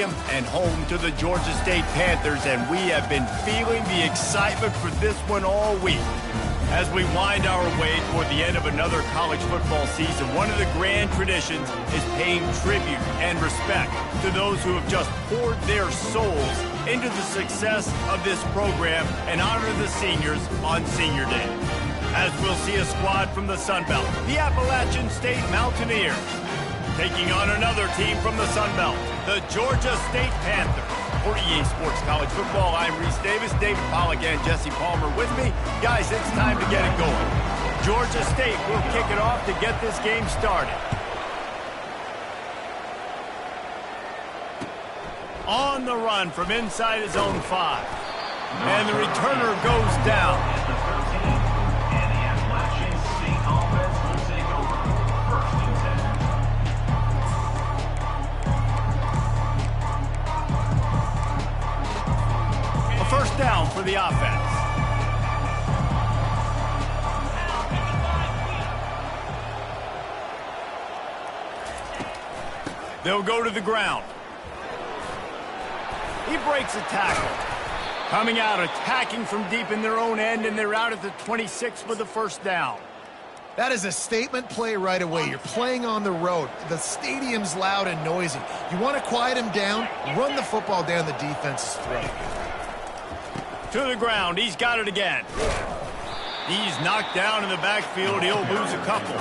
Stadium and home to the Georgia State Panthers, and we have been feeling the excitement for this one all week. As we wind our way toward the end of another college football season, one of the grand traditions is paying tribute and respect to those who have just poured their souls into the success of this program and honor the seniors on Senior Day. As we'll see a squad from the Sun Belt, the Appalachian State Mountaineers, taking on another team from the Sun Belt, the Georgia State Panthers. For EA Sports College Football, I'm Reese Davis, David Pollack, and Jesse Palmer with me. Guys, it's time to get it going. Georgia State will kick it off to get this game started. On the run from inside his own 5. And the returner goes down. First down for the offense. They'll go to the ground. He breaks a tackle. Coming out, attacking from deep in their own end, and they're out at the 26 for the first down. That is a statement play right away. You're playing on the road. The stadium's loud and noisy. You want to quiet him down, run the football down the defense's throat. To the ground. He's got it again. He's knocked down in the backfield. He'll lose a couple.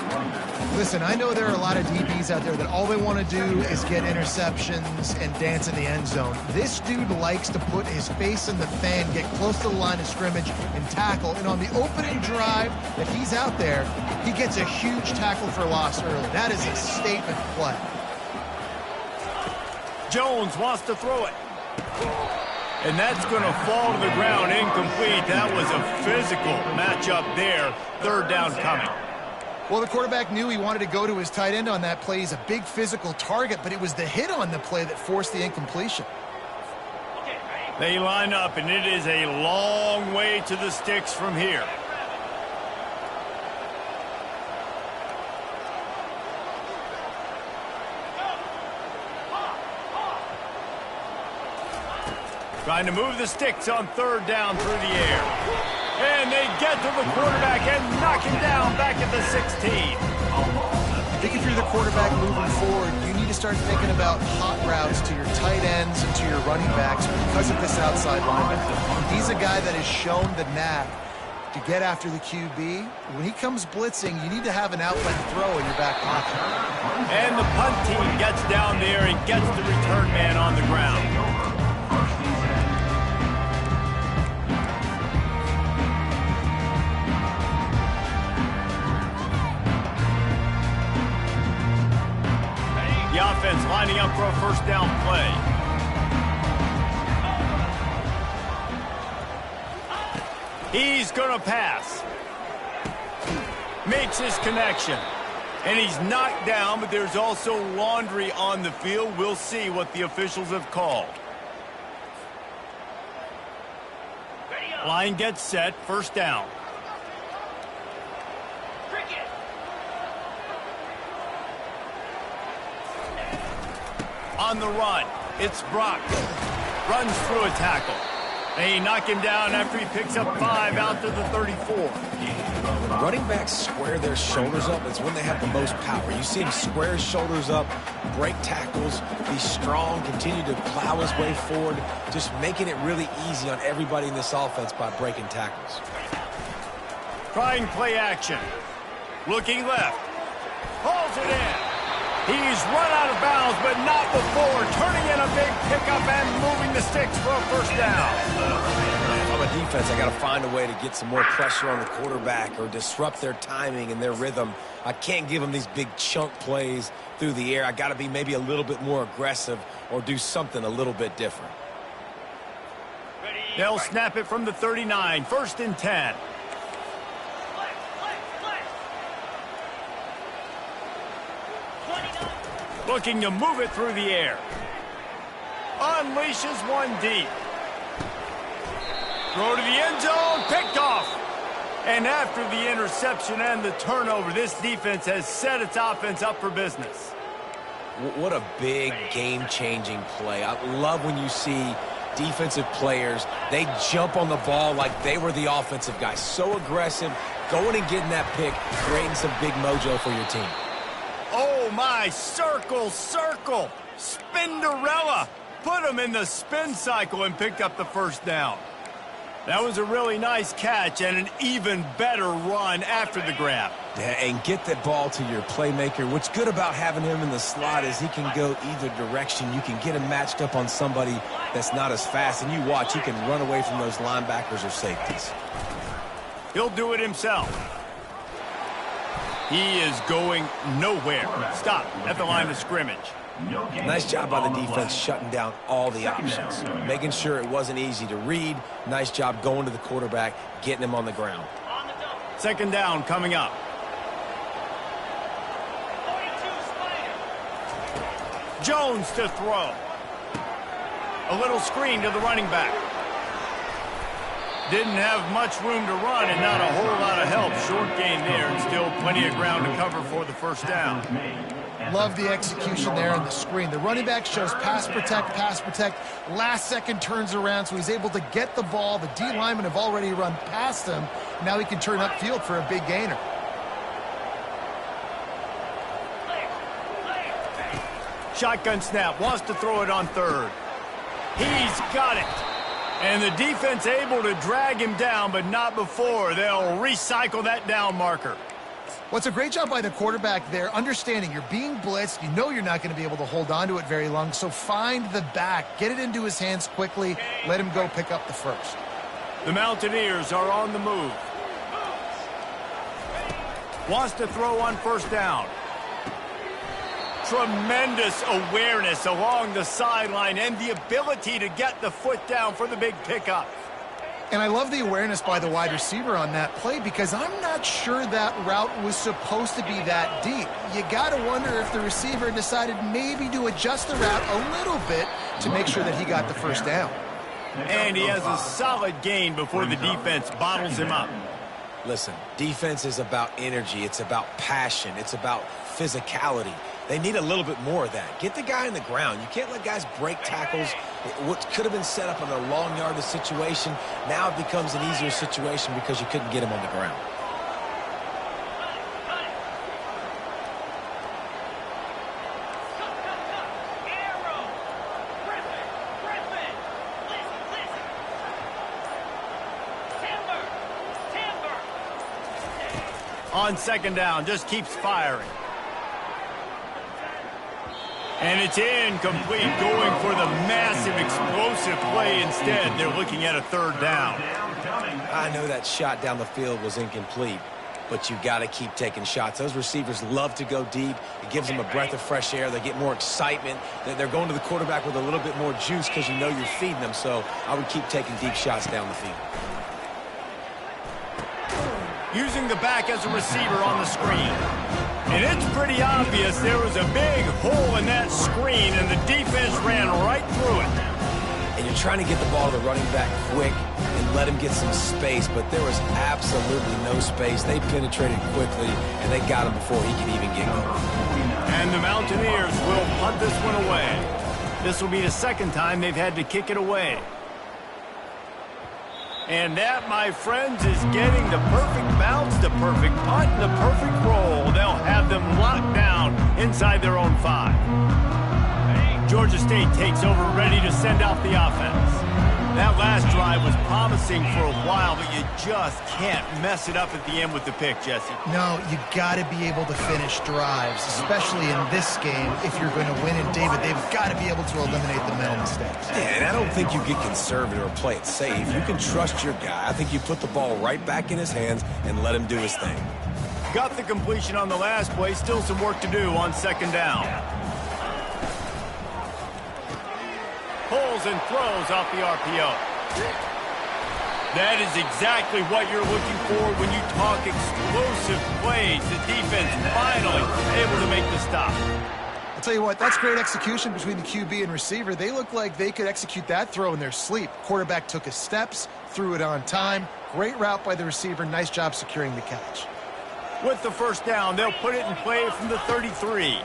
Listen, I know there are a lot of DBs out there that all they want to do is get interceptions and dance in the end zone. This dude likes to put his face in the fan, get close to the line of scrimmage, and tackle. And on the opening drive that he's out there, he gets a huge tackle for loss early. That is a statement play. Jones wants to throw it. And that's going to fall to the ground incomplete. That was a physical matchup there. Third down coming. Well, the quarterback knew he wanted to go to his tight end on that play. He's a big physical target, but it was the hit on the play that forced the incompletion. They line up, and it is a long way to the sticks from here. Trying to move the sticks on third down through the air. And they get to the quarterback and knock him down back at the 16. I think if you're the quarterback moving forward, you need to start thinking about hot routes to your tight ends and to your running backs because of this outside linebacker. He's a guy that has shown the knack to get after the QB. When he comes blitzing, you need to have an outlet throw in your back pocket. And the punt team gets down there and gets the return man on the ground. The offense lining up for a first down play. He's going to pass. Makes his connection. And he's knocked down, but there's also laundry on the field. We'll see what the officials have called. Line gets set. First down. On the run, it's Brock. Runs through a tackle. They knock him down after he picks up 5 out to the 34. When running backs square their shoulders up, it's when they have the most power. You see him square his shoulders up, break tackles, be strong, continue to plow his way forward, just making it really easy on everybody in this offense by breaking tackles. Trying play action. Looking left. Hauls it in. He's run out of bounds, but not before. Turning in a big pickup and moving the sticks for a first down. If I'm a defense, I got to find a way to get some more pressure on the quarterback or disrupt their timing and their rhythm. I can't give them these big chunk plays through the air. I got to be maybe a little bit more aggressive or do something a little bit different. They'll snap it from the 39. First and 10. Looking to move it through the air. Unleashes one deep. Throw to the end zone. Picked off. And after the interception and the turnover, this defense has set its offense up for business. What a big game-changing play. I love when you see defensive players, they jump on the ball like they were the offensive guy. So aggressive, going and getting that pick, creating some big mojo for your team. Oh, my, circle, circle, Spinderella. Put him in the spin cycle and picked up the first down. That was a really nice catch and an even better run after the grab. Yeah, and get that ball to your playmaker. What's good about having him in the slot is he can go either direction. You can get him matched up on somebody that's not as fast, and you watch, he can run away from those linebackers or safeties. He'll do it himself. He is going nowhere. Stop at the line of scrimmage. Nice job by the defense shutting down all the options, making sure it wasn't easy to read. Nice job going to the quarterback, getting him on the ground. Second down coming up. Jones to throw. A little screen to the running back. Didn't have much room to run and not a whole lot of help. Short gain there and still plenty of ground to cover for the first down. Love the execution there on the screen. The running back shows pass protect, last second turns around, so he's able to get the ball. The D linemen have already run past him. Now he can turn upfield for a big gainer. Shotgun snap, wants to throw it on third. He's got it. And the defense able to drag him down, but not before. They'll recycle that down marker. What's a great job by the quarterback there, understanding you're being blitzed, you know you're not going to be able to hold on to it very long, so find the back, get it into his hands quickly, let him go pick up the first. The Mountaineers are on the move. Wants to throw on first down. Tremendous awareness along the sideline and the ability to get the foot down for the big pickup. And I love the awareness by the wide receiver on that play because I'm not sure that route was supposed to be that deep. You got to wonder if the receiver decided maybe to adjust the route a little bit to make sure that he got the first down. And he has a solid gain before the defense bottles him up. Listen, defense is about energy. It's about passion. It's about physicality. They need a little bit more of that. Get the guy on the ground. You can't let guys break tackles. What could have been set up in a long yardage situation, now it becomes an easier situation because you couldn't get him on the ground. On second down, just keeps firing. And it's incomplete, going for the massive explosive play instead. They're looking at a third down. I know that shot down the field was incomplete, but you got to keep taking shots. Those receivers love to go deep. It gives them a breath of fresh air. They get more excitement. They're going to the quarterback with a little bit more juice because you know you're feeding them. So I would keep taking deep shots down the field. Using the back as a receiver on the screen. And it's pretty obvious there was a big hole in that screen, and the defense ran right through it. And you're trying to get the ball to the running back quick and let him get some space, but there was absolutely no space. They penetrated quickly, and they got him before he could even get going. And the Mountaineers will punt this one away. This will be the second time they've had to kick it away. And that, my friends, is getting the perfect bounce, the perfect punt, the perfect roll. They'll have them locked down inside their own 5. Georgia State takes over, ready to send out the offense. That last drive was promising for a while, but you just can't mess it up at the end with the pick, Jesse. No, you got to be able to finish drives, especially in this game. If you're going to win it, David, they've got to be able to eliminate the mental mistakes. Yeah, and I don't think you get conservative or play it safe. You can trust your guy. I think you put the ball right back in his hands and let him do his thing. Got the completion on the last play. Still some work to do on second down. Pulls and throws off the RPO. That is exactly what you're looking for when you talk explosive plays. The defense finally able to make the stop. I'll tell you what, that's great execution between the QB and receiver. They look like they could execute that throw in their sleep. Quarterback took his steps, threw it on time. Great route by the receiver. Nice job securing the catch. With the first down, they'll put it in play from the 33.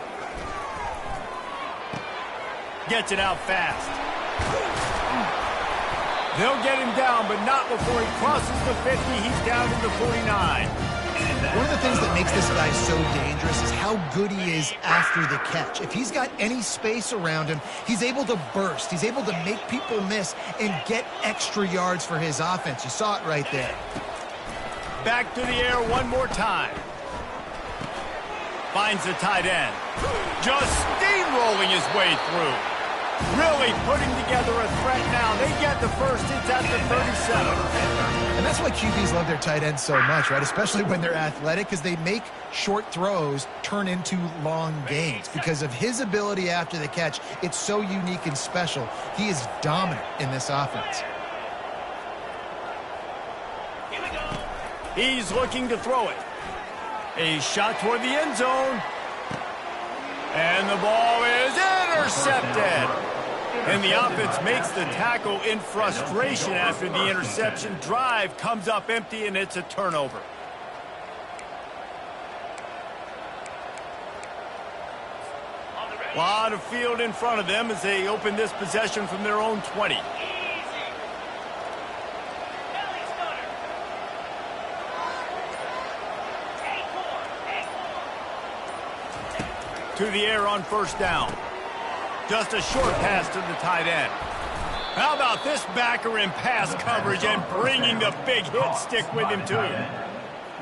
Gets it out fast. They'll get him down, but not before he crosses the 50. He's down to the 49. One of the things that makes this guy so dangerous is how good he is after the catch. If he's got any space around him, he's able to burst. He's able to make people miss and get extra yards for his offense. You saw it right there. Back to the air one more time. Finds the tight end. Just steamrolling his way through. Really putting together a threat now. They get the first. It's at the 37. And that's why QBs love their tight ends so much, right? Especially when they're athletic, because they make short throws turn into long gains. Because of his ability after the catch, it's so unique and special. He is dominant in this offense. He's looking to throw it. A shot toward the end zone. And the ball is intercepted. And the offense makes the tackle in frustration after the interception. Drive comes up empty, and it's a turnover. A lot of field in front of them as they open this possession from their own 20. To the air on first down. Just a short pass to the tight end. How about this backer in pass coverage and bringing the big hit stick with him too?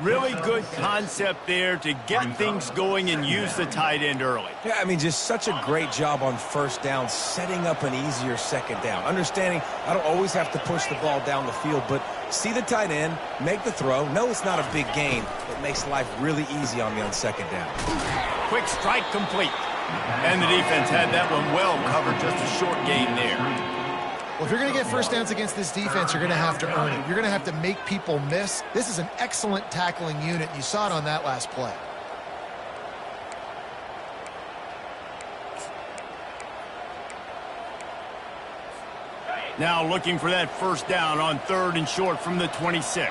Really good concept there to get things going and use the tight end early. Yeah, I mean, just such a great job on first down, setting up an easier second down. Understanding I don't always have to push the ball down the field, but see the tight end, make the throw. No, it's not a big gain. It makes life really easy on me on second down. Quick strike complete. And the defense had that one well covered, just a short gain there. Well, if you're going to get first downs against this defense, you're going to have to earn it. You're going to have to make people miss. This is an excellent tackling unit. You saw it on that last play. Now looking for that first down on third and short from the 26.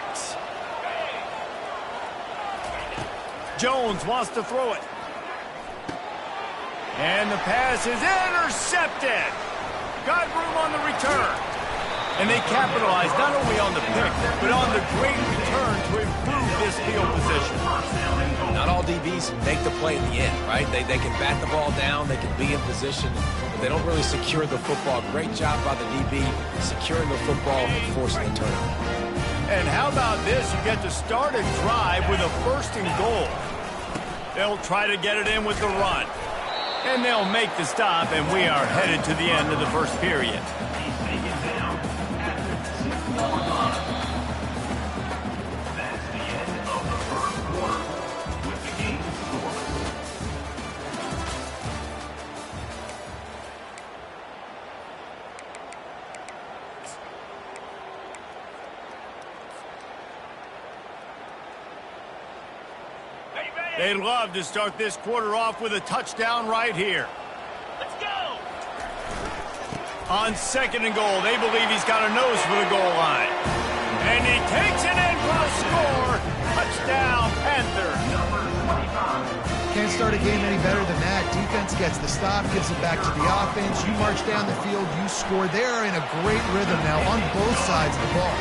Jones wants to throw it. And the pass is intercepted. Got room on the return. And they capitalized not only on the pick, but on the great return to improve this field position. Not all DBs make the play at the end, right? They can bat the ball down, they can be in position, but they don't really secure the football. Great job by the DB securing the football and forcing the turnover. And how about this? You get to start a drive with a first and goal. They'll try to get it in with the run. And they'll make the stop, and we are headed to the end of the first period. They'd love to start this quarter off with a touchdown right here. Let's go! On second and goal, they believe he's got a nose for the goal line. And he takes it in for a score. Touchdown, Panthers. Can't start a game any better than that. Defense gets the stop, gives it back to the offense. You march down the field, you score. They're in a great rhythm now on both sides of the ball.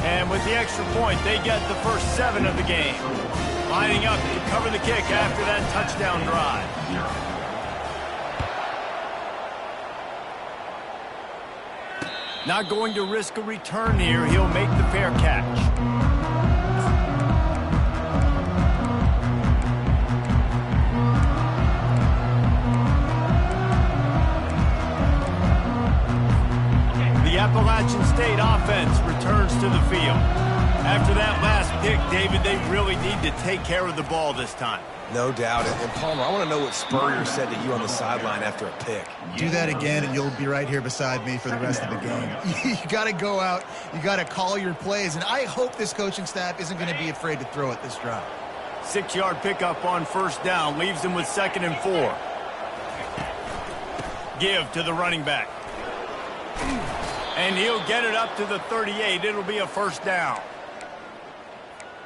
And with the extra point, they get the first 7 of the game. Lining up to cover the kick after that touchdown drive. Not going to risk a return here. He'll make the fair catch. The Appalachian State offense returns to the field. After that last pick, David, they really need to take care of the ball this time. No doubt. And Palmer, I want to know what Spurrier said to you on the sideline after a pick. Do that again, and you'll be right here beside me for the rest of the game. You got to go out. You got to call your plays, and I hope this coaching staff isn't going to be afraid to throw it this drive. 6-yard pickup on first down leaves them with 2nd and 4. Give to the running back. And he'll get it up to the 38. It'll be a first down.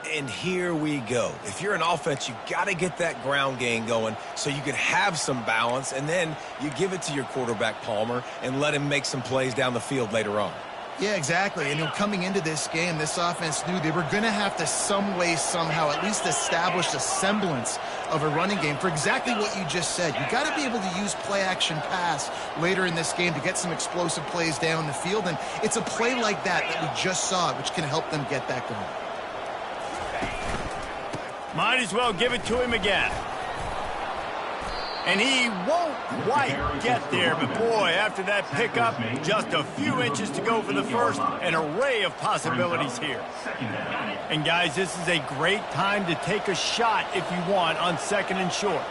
And here we go. If you're an offense, you got to get that ground game going so you can have some balance, and then you give it to your quarterback, Palmer, and let him make some plays down the field later on. Yeah, exactly. And coming into this game, this offense knew they were going to have to some way, somehow, at least establish a semblance of a running game for exactly what you just said. You got to be able to use play-action pass later in this game to get some explosive plays down the field, and it's a play like that we just saw, which can help them get that going. Might as well give it to him again. And he won't quite get there, but boy, after that pickup, just a few inches to go for the first, an array of possibilities here. And guys, this is a great time to take a shot if you want on 2nd and short.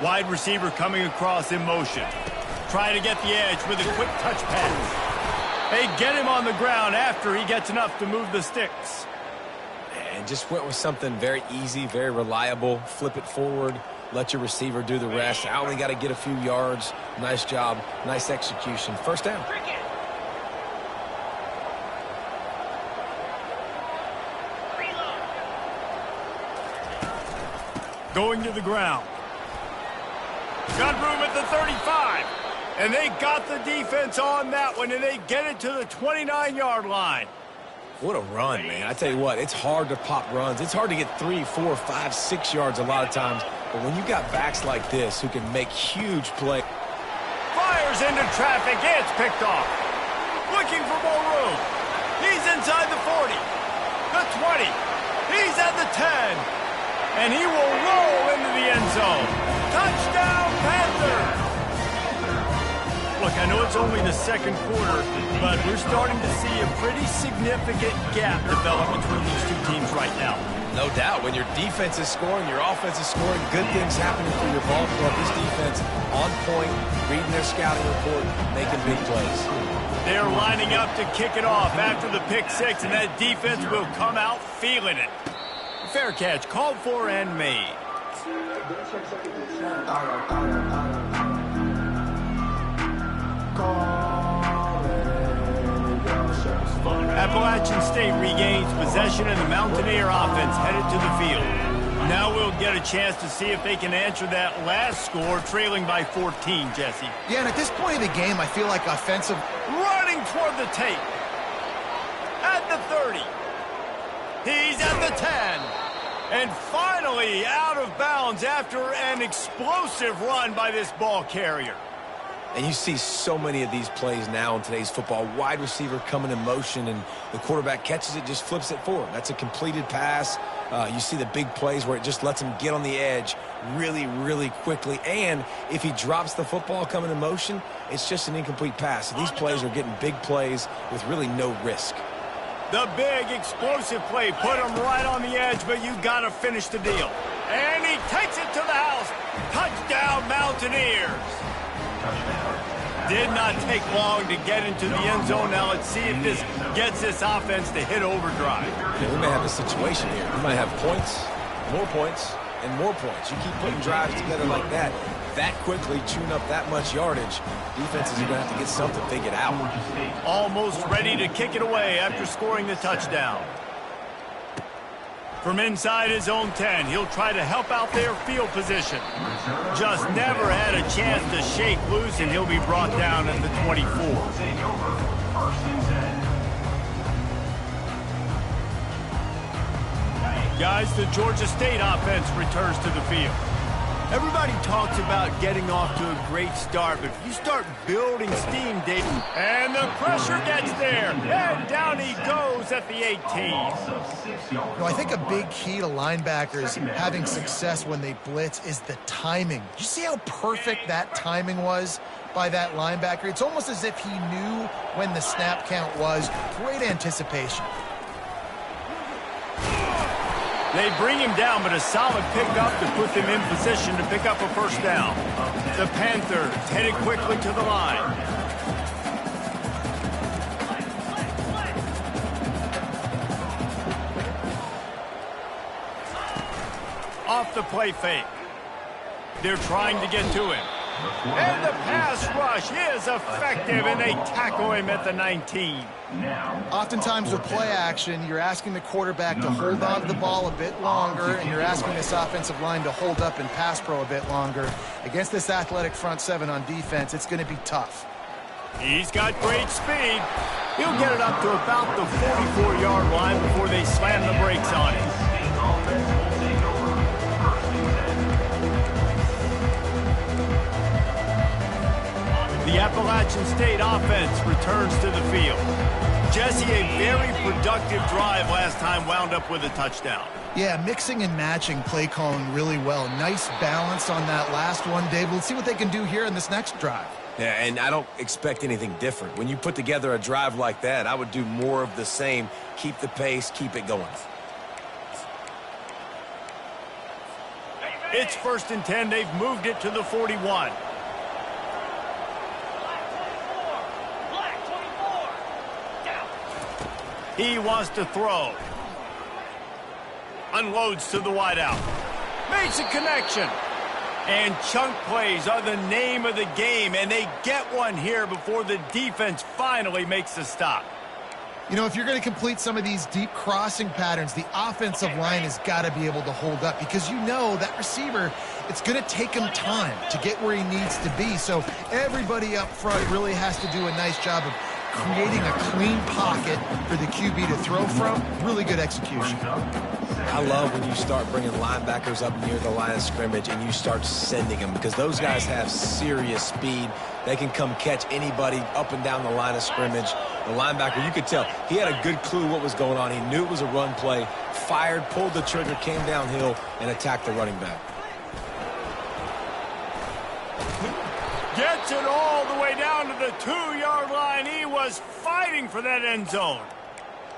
Wide receiver coming across in motion. Trying to get the edge with a quick touch pass. They get him on the ground after he gets enough to move the sticks. And just went with something very easy, very reliable. Flip it forward. Let your receiver do the rest. I only got to get a few yards. Nice job. Nice execution. First down. Going to the ground. Got room at the 35. And they got the defense on that one, and they get it to the 29-yard line. What a run, man. I tell you what, it's hard to pop runs. It's hard to get 3, 4, 5, 6 yards a lot of times. But when you got backs like this who can make huge plays. Fires into traffic. It's picked off. Looking for more room. He's inside the 40. The 20. He's at the 10. And he will roll into the end zone. Touchdown, Panthers! Look, I know it's only the 2nd quarter, but we're starting to see a pretty significant gap develop between these two teams right now. No doubt. When your defense is scoring, your offense is scoring, good things happening for your ball club. This defense on point, reading their scouting report, making big plays. They're lining up to kick it off after the pick 6, and that defense will come out feeling it. Fair catch, called for and made. Appalachian State regains possession, and the Mountaineer offense headed to the field. Now we'll get a chance to see if they can answer that last score, trailing by 14, Jesse. Yeah, and at this point of the game, I feel like offensive... Running toward the tape. At the 30. He's at the 10. And finally out of bounds after an explosive run by this ball carrier. And you see so many of these plays now in today's football. Wide receiver coming in motion, and the quarterback catches it, just flips it forward. That's a completed pass. You see the big plays where it just lets him get on the edge really, really quickly. And if he drops the football coming in motion, it's just an incomplete pass. So these plays are getting big plays with really no risk. The big explosive play put him right on the edge, but you got to finish the deal. And he takes it to the house. Touchdown, Mountaineers. Did not take long to get into the end zone. Now let's see if this gets this offense to hit overdrive. Yeah, we may have a situation here. We might have points, and more points. You keep putting drives together like that quickly, tune up that much yardage, defenses are going to have to get something figured out. Almost ready to kick it away after scoring the touchdown. From inside his own 10, he'll try to help out their field position. Just never had a chance to shake loose, and he'll be brought down at the 24. Guys, the Georgia State offense returns to the field. Everybody talks about getting off to a great start, but if you start building steam, Dayton, and the pressure gets there, and down he goes at the 18. I think a big key to linebackers having success when they blitz is the timing. Did you see how perfect that timing was by that linebacker? It's almost as if he knew when the snap count was. Great anticipation. They bring him down, but a solid pickup to put them in position to pick up a first down. The Panthers headed quickly to the line. Off the play fake. They're trying to get to him. And the pass rush is effective, and they tackle him at the 19. Oftentimes with play action, you're asking the quarterback to hold on to the ball a bit longer, and you're asking this offensive line to hold up in pass pro a bit longer. Against this athletic front seven on defense, it's going to be tough. He's got great speed. He'll get it up to about the 44-yard line before they slam the brakes on him. The Appalachian State offense returns to the field. Jesse, a very productive drive last time, wound up with a touchdown. Yeah, mixing and matching play calling really well. Nice balance on that last one, Dave. Let's see what they can do here in this next drive. Yeah, and I don't expect anything different. When you put together a drive like that, I would do more of the same. Keep the pace, keep it going. It's 1st and 10. They've moved it to the 41. He wants to throw. Unloads to the wideout. Makes a connection. And chunk plays are the name of the game, and they get one here before the defense finally makes the stop. You know, if you're going to complete some of these deep crossing patterns, the offensive line has got to be able to hold up, because you know that receiver, it's going to take him time to get where he needs to be. So everybody up front really has to do a nice job of creating a clean pocket for the QB to throw from. Really good execution. I love when you start bringing linebackers up near the line of scrimmage and you start sending them, because those guys have serious speed. They can come catch anybody up and down the line of scrimmage. The linebacker, you could tell, he had a good clue what was going on. He knew it was a run play, fired, pulled the trigger, came downhill, and attacked the running back. Gets it all the way down to the 2-yard line. He was fighting for that end zone.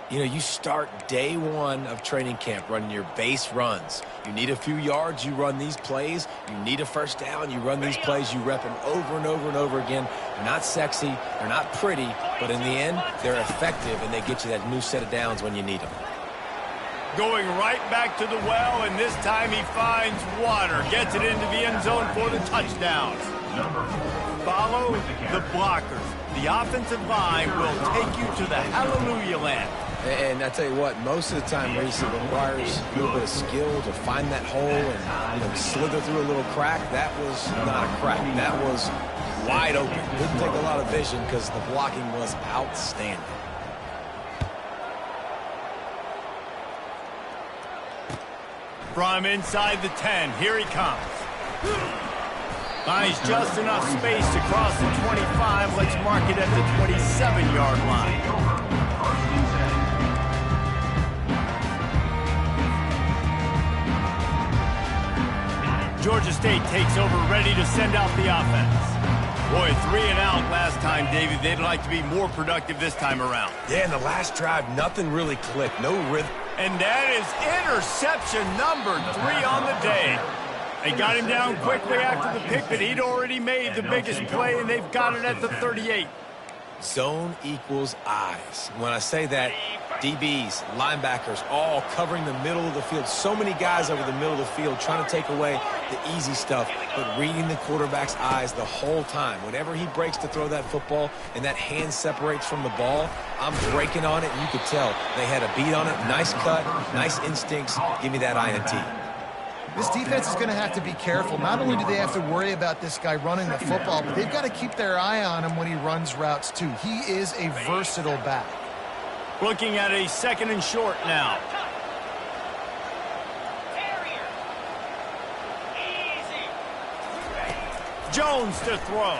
You know, you start day one of training camp running your base runs. You need a few yards, you run these plays. You need a first down, you run these plays. You rep them over and over and over again. They're not sexy, they're not pretty, but in the end, they're effective, and they get you that new set of downs when you need them. Going right back to the well, and this time he finds water. Gets it into the end zone for the touchdown. Follow the blockers. The offensive line will take you to the hallelujah land. And I tell you what, most of the time, Reese, it requires a little bit of skill to find that hole and slither through a little crack. That was not a crack. That was wide open. Didn't take a lot of vision because the blocking was outstanding. From inside the 10, here he comes. Finds just enough space to cross the 25. Let's mark it at the 27-yard line. Georgia State takes over, ready to send out the offense. Boy, 3 and out last time, David. They'd like to be more productive this time around. Yeah, in the last drive, nothing really clicked. No rhythm. And that is interception number 3 on the day. They got him down quickly after the pick, but he'd already made the biggest play, and they've got it at the 38. Zone equals eyes. When I say that, DBs, linebackers, all covering the middle of the field. So many guys over the middle of the field trying to take away the easy stuff, but reading the quarterback's eyes the whole time. Whenever he breaks to throw that football and that hand separates from the ball, I'm breaking on it, and you could tell they had a beat on it. Nice cut, nice instincts. Give me that INT. This defense is going to have to be careful. Not only do they have to worry about this guy running the football, but they've got to keep their eye on him when he runs routes too. He is a versatile back. Looking at a 2nd and short now. Jones to throw.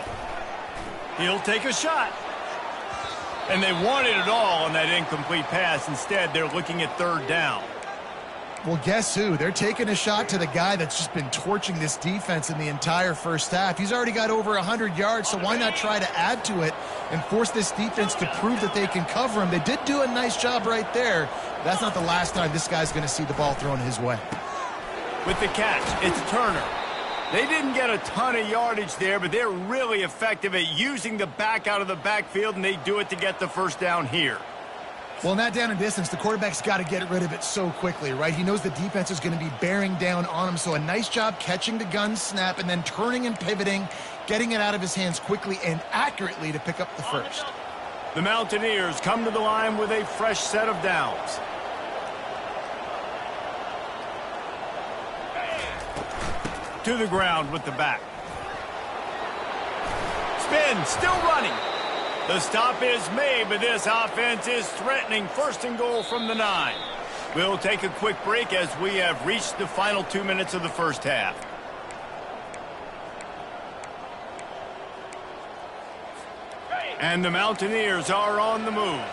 He'll take a shot. And they wanted it all on that incomplete pass. Instead, they're looking at 3rd down. Well, guess who? They're taking a shot to the guy that's just been torching this defense in the entire first half. He's already got over 100 yards, so why not try to add to it and force this defense to prove that they can cover him? They did do a nice job right there. That's not the last time this guy's going to see the ball thrown his way. With the catch, it's Turner. They didn't get a ton of yardage there, but they're really effective at using the back out of the backfield, and they do it to get the first down here. Well, in that down and distance, the quarterback's got to get rid of it so quickly, right? He knows the defense is going to be bearing down on him, so a nice job catching the gun snap and then turning and pivoting, getting it out of his hands quickly and accurately to pick up the first. The Mountaineers come to the line with a fresh set of downs. To the ground with the back. Spin, still running. The stop is made, but this offense is threatening. First and goal from the 9. We'll take a quick break as we have reached the final 2 minutes of the first half. And the Mountaineers are on the move.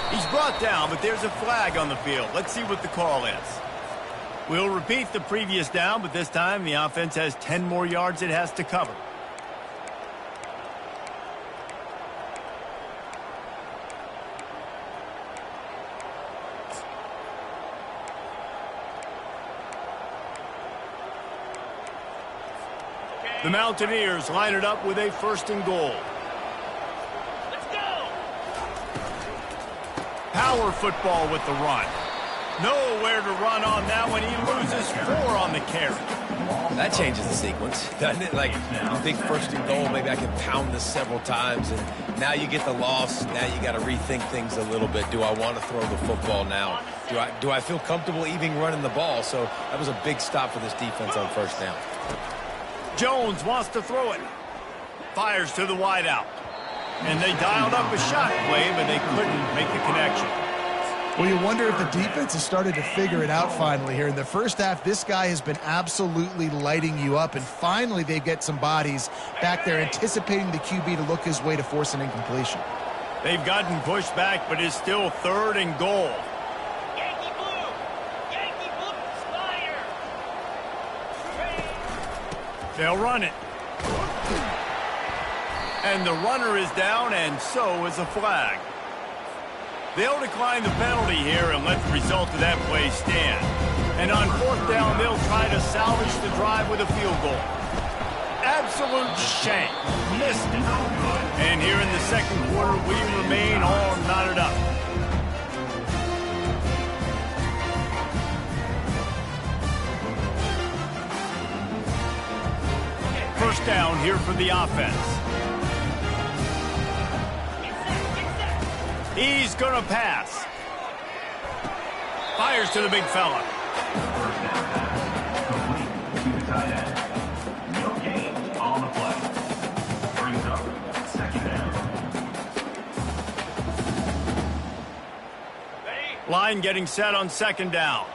He's brought down, but there's a flag on the field. Let's see what the call is. We'll repeat the previous down, but this time the offense has 10 more yards it has to cover. The Mountaineers line it up with a first and goal. Let's go! Power football with the run. Nowhere to run on that one. He loses 4 on the carry. That changes the sequence, doesn't it? Like, you think first and goal, maybe I can pound this several times, and now you get the loss. Now you got to rethink things a little bit. Do I want to throw the football now? Do I feel comfortable even running the ball? So that was a big stop for this defense on first down. Jones wants to throw it. Fires to the wideout. And they dialed up a shot play, but they couldn't make the connection. Well, you wonder if the defense has started to figure it out finally here. In the first half, this guy has been absolutely lighting you up, and finally they get some bodies back there anticipating the QB to look his way to force an incompletion. They've gotten pushed back, but it's still third and goal. Yankee Blue! Yankee Blue! Spire! They'll run it. And the runner is down, and so is a flag. They'll decline the penalty here and let the result of that play stand. And on fourth down, they'll try to salvage the drive with a field goal. Absolute shame. Missed it. And here in the second quarter, we remain all knotted up. First down here for the offense. He's going to pass. Fires to the big fella. No gains on the play. Brings up second down. Line getting set on second down.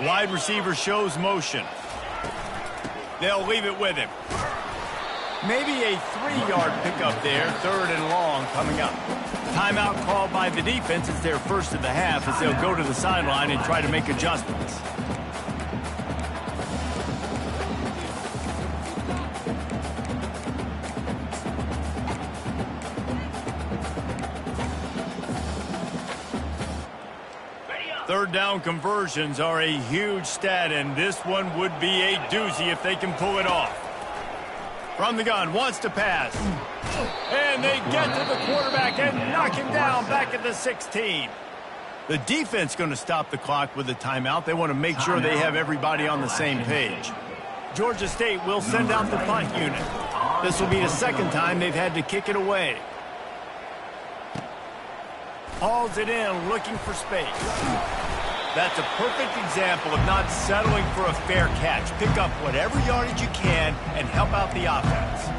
Wide receiver shows motion. They'll leave it with him. Maybe a 3-yard pickup there, third and long coming up. Timeout called by the defense. It's their first of the half as they'll go to the sideline and try to make adjustments. Third down conversions are a huge stat, and this one would be a doozy if they can pull it off. From the gun, wants to pass. And they get to the quarterback and knock him down back at the 16. The defense going to stop the clock with a timeout. They want to make sure they have everybody on the same page. Georgia State will send out the punt unit. This will be the second time they've had to kick it away. Hauls it in, looking for space. That's a perfect example of not settling for a fair catch. Pick up whatever yardage you can and help out the offense.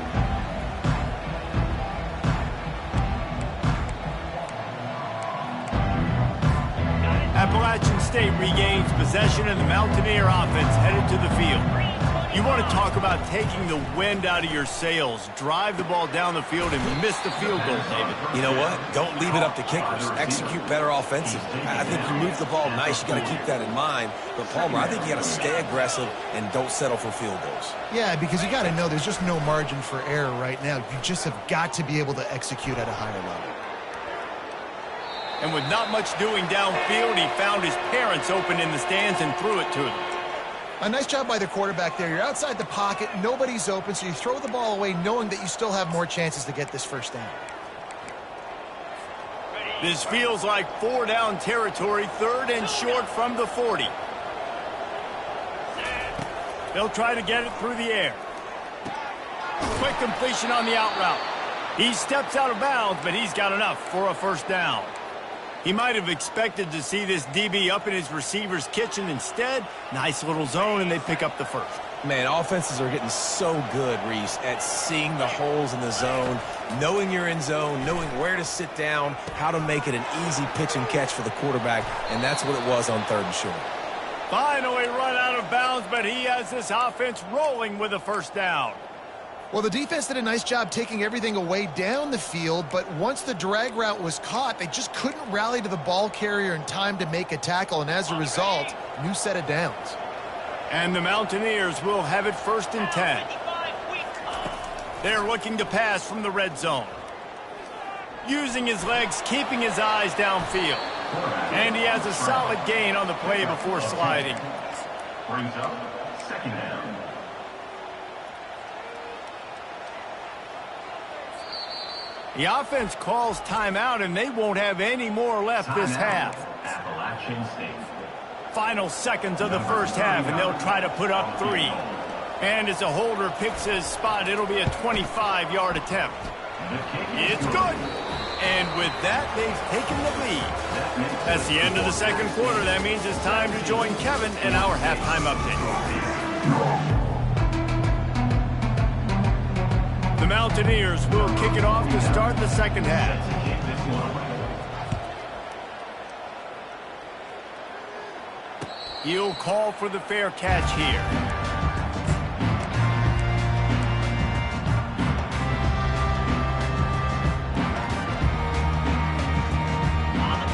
Appalachian State regains possession and the Mountaineer offense headed to the field. You want to talk about taking the wind out of your sails. Drive the ball down the field and miss the field goal, David. You know what? Don't leave it up to kickers. Execute better offensively. I think you move the ball nice. You got to keep that in mind. But, Palmer, I think you got to stay aggressive and don't settle for field goals. Yeah, because you got to know there's just no margin for error right now. You just have got to be able to execute at a higher level. And with not much doing downfield, he found his parents open in the stands and threw it to them. A nice job by the quarterback there. You're outside the pocket, nobody's open, so you throw the ball away knowing that you still have more chances to get this first down. This feels like 4-down territory, 3rd and short from the 40. They'll try to get it through the air. Quick completion on the out route. He steps out of bounds, but he's got enough for a first down. He might have expected to see this DB up in his receiver's kitchen. Instead, nice little zone, and they pick up the first. Man, offenses are getting so good, Reese, at seeing the holes in the zone, knowing you're in zone, knowing where to sit down, how to make it an easy pitch and catch for the quarterback, and that's what it was on 3rd and short. Finally run out of bounds, but he has this offense rolling with a first down. Well, the defense did a nice job taking everything away down the field, but once the drag route was caught, they just couldn't rally to the ball carrier in time to make a tackle, and as a result, new set of downs. And the Mountaineers will have it 1st and 10. They're looking to pass from the red zone. Using his legs, keeping his eyes downfield. And he has a solid gain on the play before sliding. Brings up 2nd down. The offense calls timeout, and they won't have any more left this half. Appalachian State. Final seconds of the first half, and they'll try to put up 3. And as a holder picks his spot, it'll be a 25-yard attempt. It's good. And with that, they've taken the lead. That's the end of the 2nd quarter. That means it's time to join Kevin in our halftime update. The Mountaineers will kick it off to start the 2nd half. He'll call for the fair catch here.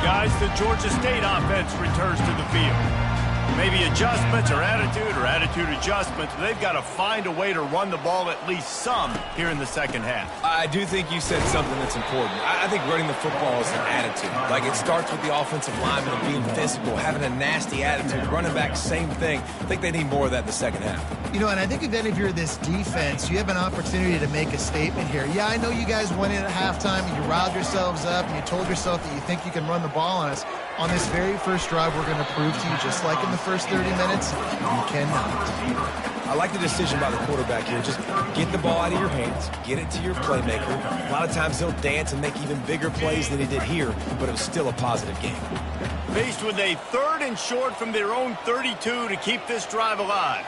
Guys, the Georgia State offense returns to the field. Maybe adjustments or attitude adjustments. They've got to find a way to run the ball at least some here in the 2nd half. I do think you said something that's important. I think running the football is an attitude. Like, it starts with the offensive lineman and being physical, having a nasty attitude. Running back, same thing. I think they need more of that in the 2nd half. You know, and I think if you're this defense, you have an opportunity to make a statement here. Yeah, I know you guys went in at halftime and you riled yourselves up and you told yourself that you think you can run the ball on us. On this very first drive, we're going to prove to you, just like in the first 30 minutes, you cannot. I like the decision by the quarterback here. Just get the ball out of your hands, get it to your playmaker. A lot of times he'll dance and make even bigger plays than he did here, but it was still a positive game. Faced with a 3rd and short from their own 32 to keep this drive alive.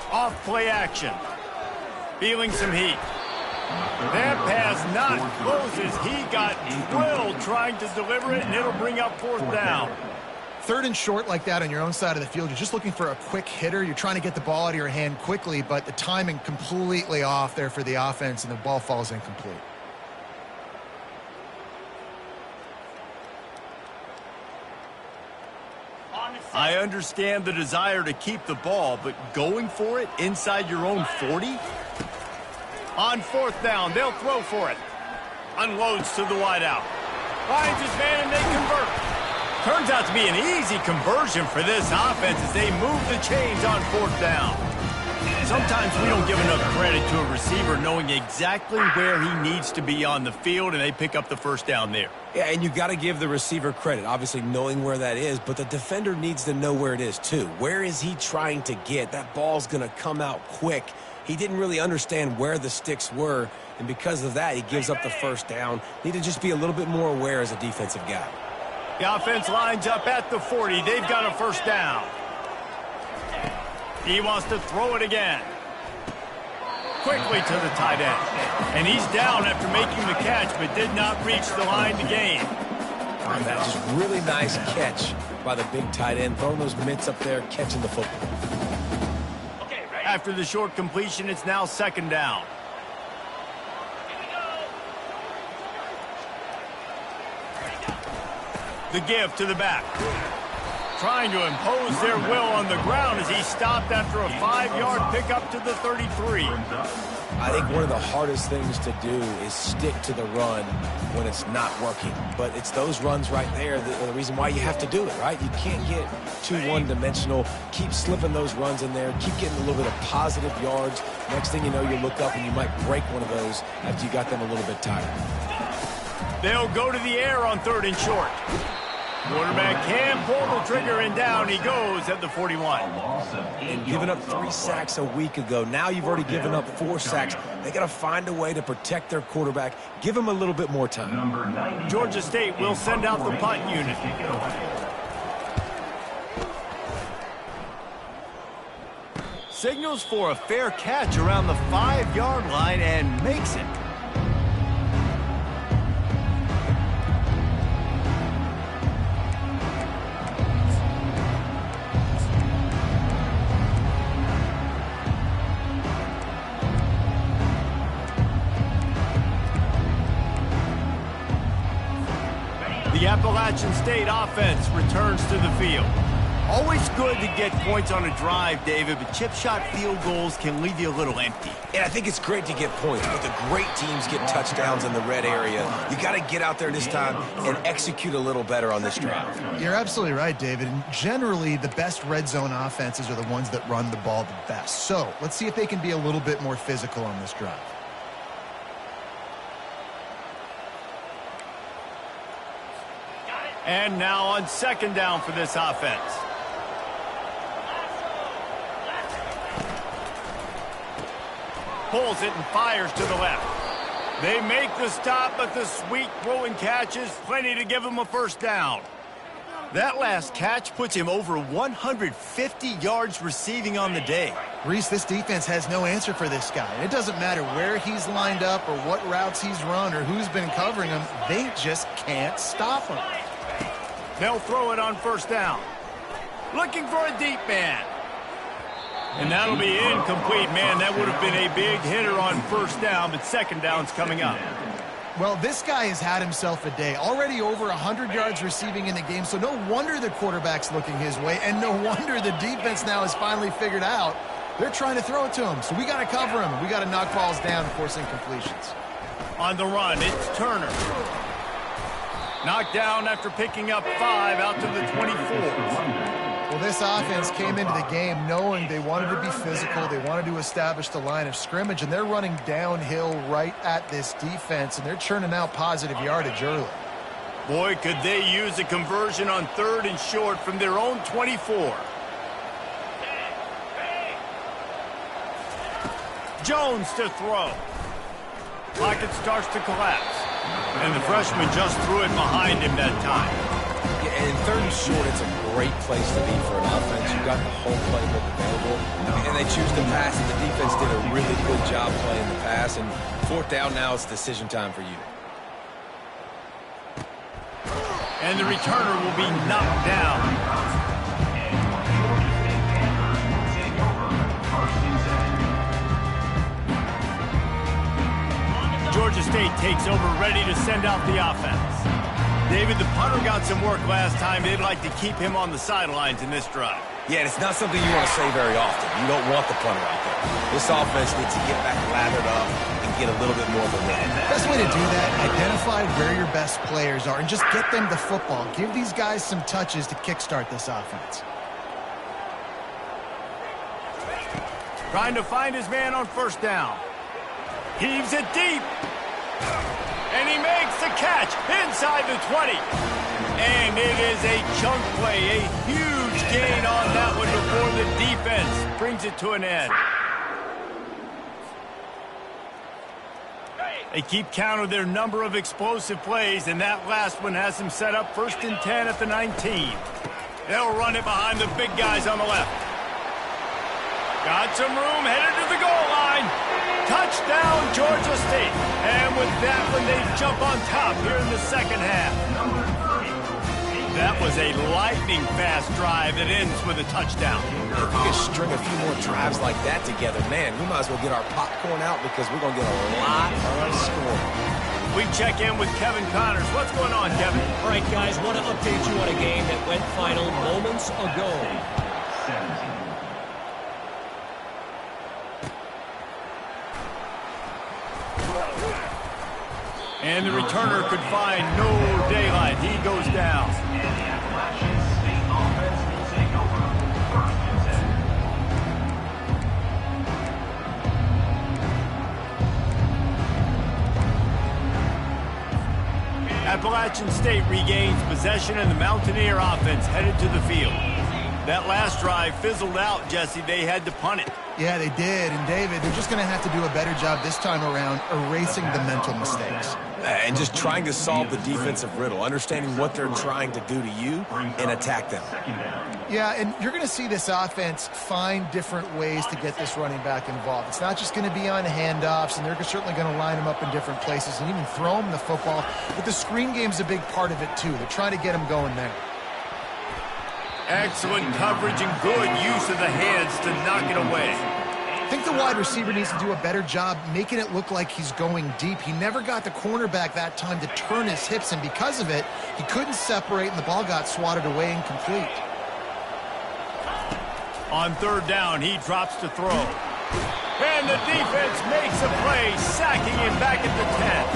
Off play action. Feeling some heat. That pass not close as he got drilled trying to deliver it, and it'll bring up 4th down. 3rd and short like that on your own side of the field, you're just looking for a quick hitter. You're trying to get the ball out of your hand quickly, but the timing completely off there for the offense, and the ball falls incomplete. I understand the desire to keep the ball, but going for it inside your own 40? On 4th down, they'll throw for it. Unloads to the wideout. Finds his man and they convert. Turns out to be an easy conversion for this offense as they move the chains on 4th down. Sometimes we don't give enough credit to a receiver knowing exactly where he needs to be on the field, and they pick up the first down there. Yeah, and you got to give the receiver credit, obviously knowing where that is, but the defender needs to know where it is too. Where is he trying to get? That ball's going to come out quick. He didn't really understand where the sticks were, and because of that, he gives up the first down. Need to just be a little bit more aware as a defensive guy. The offense lines up at the 40. They've got a first down. He wants to throw it again. Quickly to the tight end. And he's down after making the catch, but did not reach the line to gain. That's just really nice catch by the big tight end, throwing those mitts up there, catching the football. After the short completion, it's now 2nd down. The give to the back. Trying to impose their will on the ground as he stopped after a 5-yard pickup to the 33. I think one of the hardest things to do is stick to the run when it's not working. But it's those runs right there the reason why you have to do it, right? You can't get too one-dimensional. Keep slipping those runs in there. Keep getting a little bit of positive yards. Next thing you know, you look up and you might break one of those after you got them a little bit tired. They'll go to the air on 3rd and short. Quarterback can pull the trigger, and down he goes at the 41. And giving up 3 sacks a week ago. Now you've already given up 4 sacks. They got to find a way to protect their quarterback. Give him a little bit more time. Georgia State will send out the punt unit. Signals for a fair catch around the 5-yard line and makes it. The Appalachian State offense returns to the field. Always good to get points on a drive, David, but chip shot field goals can leave you a little empty. And I think it's great to get points, but the great teams get touchdowns in the red area. You got to get out there this time and execute a little better on this drive. You're absolutely right, David. And generally, the best red zone offenses are the ones that run the ball the best. So let's see if they can be a little bit more physical on this drive. And now on 2nd down for this offense. Pulls it and fires to the left. They make the stop, but the sweet throw and catch is plenty to give him a 1st down. That last catch puts him over 150 yards receiving on the day. Reese, this defense has no answer for this guy. It doesn't matter where he's lined up or what routes he's run or who's been covering him. They just can't stop him. They'll throw it on 1st down. Looking for a deep man. And that'll be incomplete, man. That would have been a big hitter on 1st down, but 2nd down's coming up. Well, this guy has had himself a day. Already over 100 yards receiving in the game, so no wonder the quarterback's looking his way, and no wonder the defense now has finally figured out they're trying to throw it to him. So we got to cover him. We got to knock balls down and force incompletions. On the run, it's Turner. Knocked down after picking up 5 out to the 24. Well, this offense came into the game knowing they wanted to be physical. They wanted to establish the line of scrimmage, and they're running downhill right at this defense, and they're churning out positive yardage early. Boy, could they use a conversion on 3rd and short from their own 24. Jones to throw. Pocket starts to collapse. And the freshman just threw it behind him that time. Yeah, and 3rd and short, it's a great place to be for an offense. You've got the whole playbook available, and they choose to pass, and the defense did a really good job playing the pass. And 4th down now, it's decision time for you. And the returner will be knocked down. Georgia State takes over, ready to send out the offense. David, the punter got some work last time. They'd like to keep him on the sidelines in this drive. Yeah, and it's not something you want to say very often. You don't want the punter out there. This offense needs to get back lathered up and get a little bit more of a win. Best way to do that, identify where your best players are and just get them the football. Give these guys some touches to kickstart this offense. Trying to find his man on 1st down. Heaves it deep. And he makes the catch inside the 20. And it is a chunk play, a huge gain on that one before the defense brings it to an end. They keep count of their number of explosive plays, and that last one has them set up 1st and 10 at the 19. They'll run it behind the big guys on the left. Got some room, headed to the goal line. Touchdown, Georgia State. And with that one, they jump on top here in the 2nd half. That was a lightning-fast drive that ends with a touchdown. If we could string a few more drives like that together, man, we might as well get our popcorn out because we're going to get a lot of scoring. We check in with Kevin Connors. What's going on, Kevin? All right, guys, want to update you on a game that went final moments ago. 17. And the returner could find no daylight. He goes down. And the Appalachian State offense will take over 1st and 10. Appalachian State regains possession and the Mountaineer offense headed to the field. That last drive fizzled out, Jesse. They had to punt it. Yeah, they did. And, David, they're just going to have to do a better job this time around erasing the mental mistakes. And just trying to solve the defensive riddle, understanding what they're trying to do to you and attack them. Yeah, and you're going to see this offense find different ways to get this running back involved. It's not just going to be on handoffs, and they're certainly going to line him up in different places and even throw him the football. But the screen game's a big part of it, too. They're trying to get him going there. Excellent coverage and good use of the hands to knock it away. I think the wide receiver needs to do a better job making it look like he's going deep. He never got the cornerback that time to turn his hips, and because of it, he couldn't separate, and the ball got swatted away incomplete. On 3rd down, he drops to throw. And the defense makes a play, sacking him back at the 10.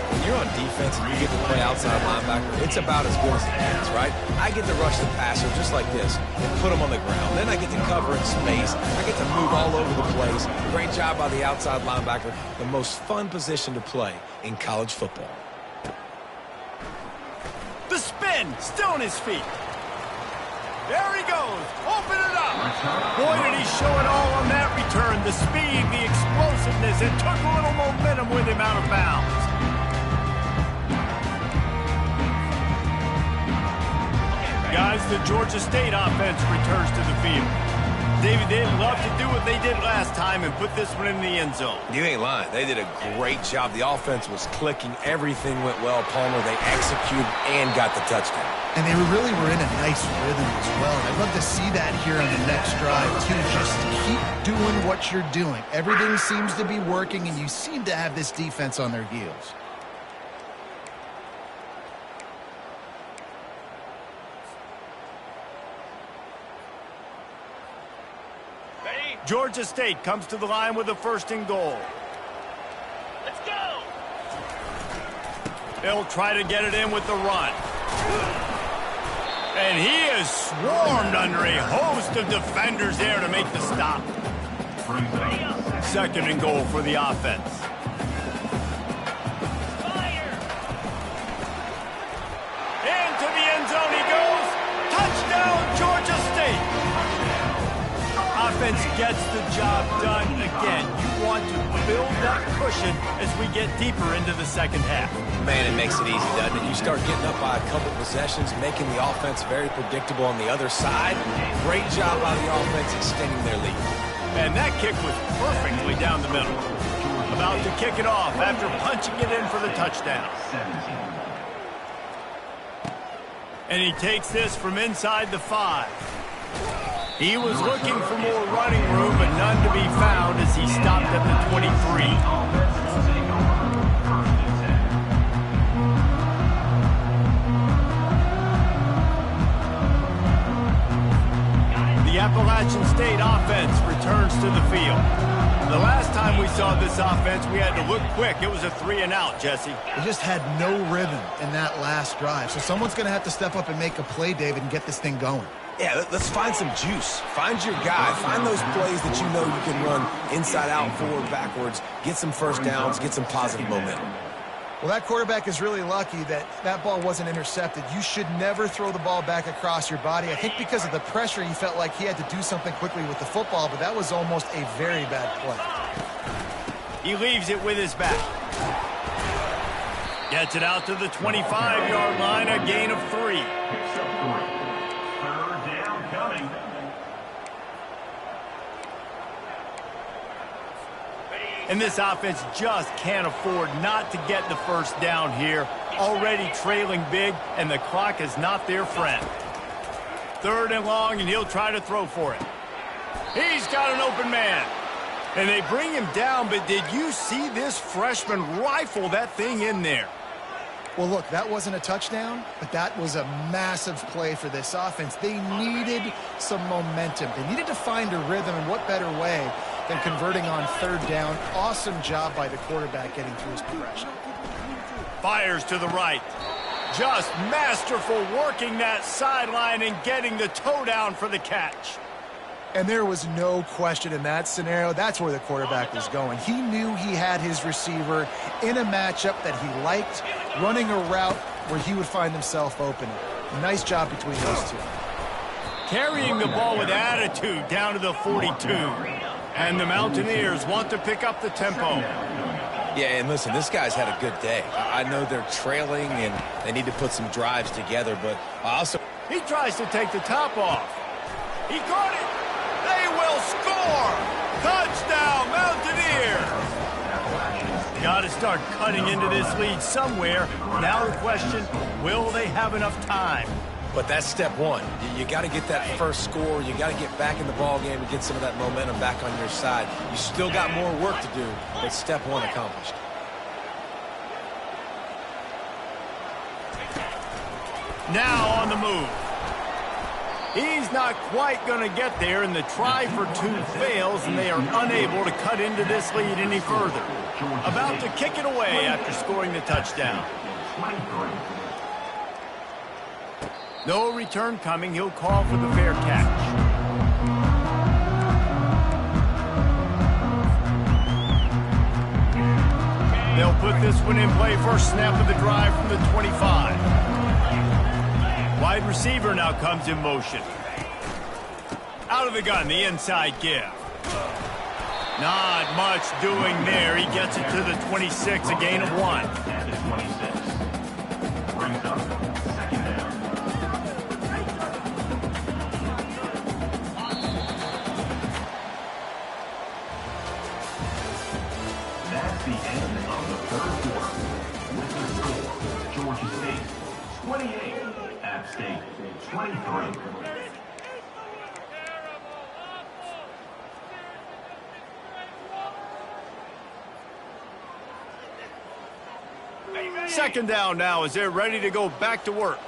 When you're on defense and you get to play outside linebacker, it's about as good as it gets, right? I get to rush the passer just like this and put him on the ground. Then I get to cover in space. I get to move all over the place. Great job by the outside linebacker. The most fun position to play in college football. The spin, still on his feet. There he goes. Open it up. Boy, did he show it all on that return. The speed, the explosiveness, and took a little momentum with him out of bounds. Guys, the Georgia State offense returns to the field. David, they'd love to do what they did last time and put this one in the end zone. You ain't lying. They did a great job. The offense was clicking. Everything went well, Palmer. They executed and got the touchdown. And they really were in a nice rhythm as well. And I'd love to see that here on the next drive, too. Just keep doing what you're doing. Everything seems to be working, and you seem to have this defense on their heels. Georgia State comes to the line with a 1st and goal. Let's go. They'll try to get it in with the run. And he is swarmed under a host of defenders there to make the stop. 2nd and goal for the offense. Fire. Into the end zone he goes. Touchdown, Georgia State. Offense gets the job done again. You want to build that cushion as we get deeper into the 2nd half. Man, it makes it easy, doesn't it? You start getting up by a couple possessions, making the offense very predictable on the other side. Great job by the offense extending their lead. And that kick was perfectly down the middle. About to kick it off after punching it in for the touchdown. And he takes this from inside the 5. He was looking for more running room, but none to be found as he stopped at the 23. The Appalachian State offense returns to the field. The last time we saw this offense, we had to look quick. It was a 3-and-out, Jesse. They just had no rhythm in that last drive. So someone's going to have to step up and make a play, David, and get this thing going. Yeah, let's find some juice. Find your guy. Find those plays that you know you can run inside out, forward, backwards. Get some 1st downs. Get some positive momentum. Well, that quarterback is really lucky that that ball wasn't intercepted. You should never throw the ball back across your body. I think because of the pressure, he felt like he had to do something quickly with the football, but that was almost a very bad play. He leaves it with his back. Gets it out to the 25-yard line, a gain of 3. 3rd down coming. And this offense just can't afford not to get the 1st down here. Already trailing big, and the clock is not their friend. 3rd and long, and he'll try to throw for it. He's got an open man. And they bring him down, but did you see this freshman rifle that thing in there? Well, look, that wasn't a touchdown, but that was a massive play for this offense. They needed some momentum. They needed to find a rhythm, and what better way than converting on 3rd down. Awesome job by the quarterback getting through his progression. Fires to the right. Just masterful working that sideline and getting the toe down for the catch. And there was no question in that scenario. That's where the quarterback was going. He knew he had his receiver in a matchup that he liked, running a route where he would find himself open. Nice job between those two. Carrying the ball with attitude down to the 42. And the Mountaineers want to pick up the tempo. Yeah, and listen, this guy's had a good day. I know they're trailing and they need to put some drives together, but also... He tries to take the top off. He caught it. They will score. Touchdown, Mountaineers. Got to start cutting into this lead somewhere. Now the question, will they have enough time? But that's step one. You got to get that first score. You got to get back in the ball game and get some of that momentum back on your side. You still got more work to do, but step one accomplished. Now on the move. He's not quite going to get there, and the try for two fails, and they are unable to cut into this lead any further. About to kick it away after scoring the touchdown. No return coming. He'll call for the fair catch. They'll put this one in play. First snap of the drive from the 25. Wide receiver now comes in motion. Out of the gun, the inside give. Not much doing there. He gets it to the 26, a gain of 1. At the 26. Brings up second down. That's the end of the third quarter. With the score, Georgia State 28, App State 23. Second down now as they're ready to go back to work.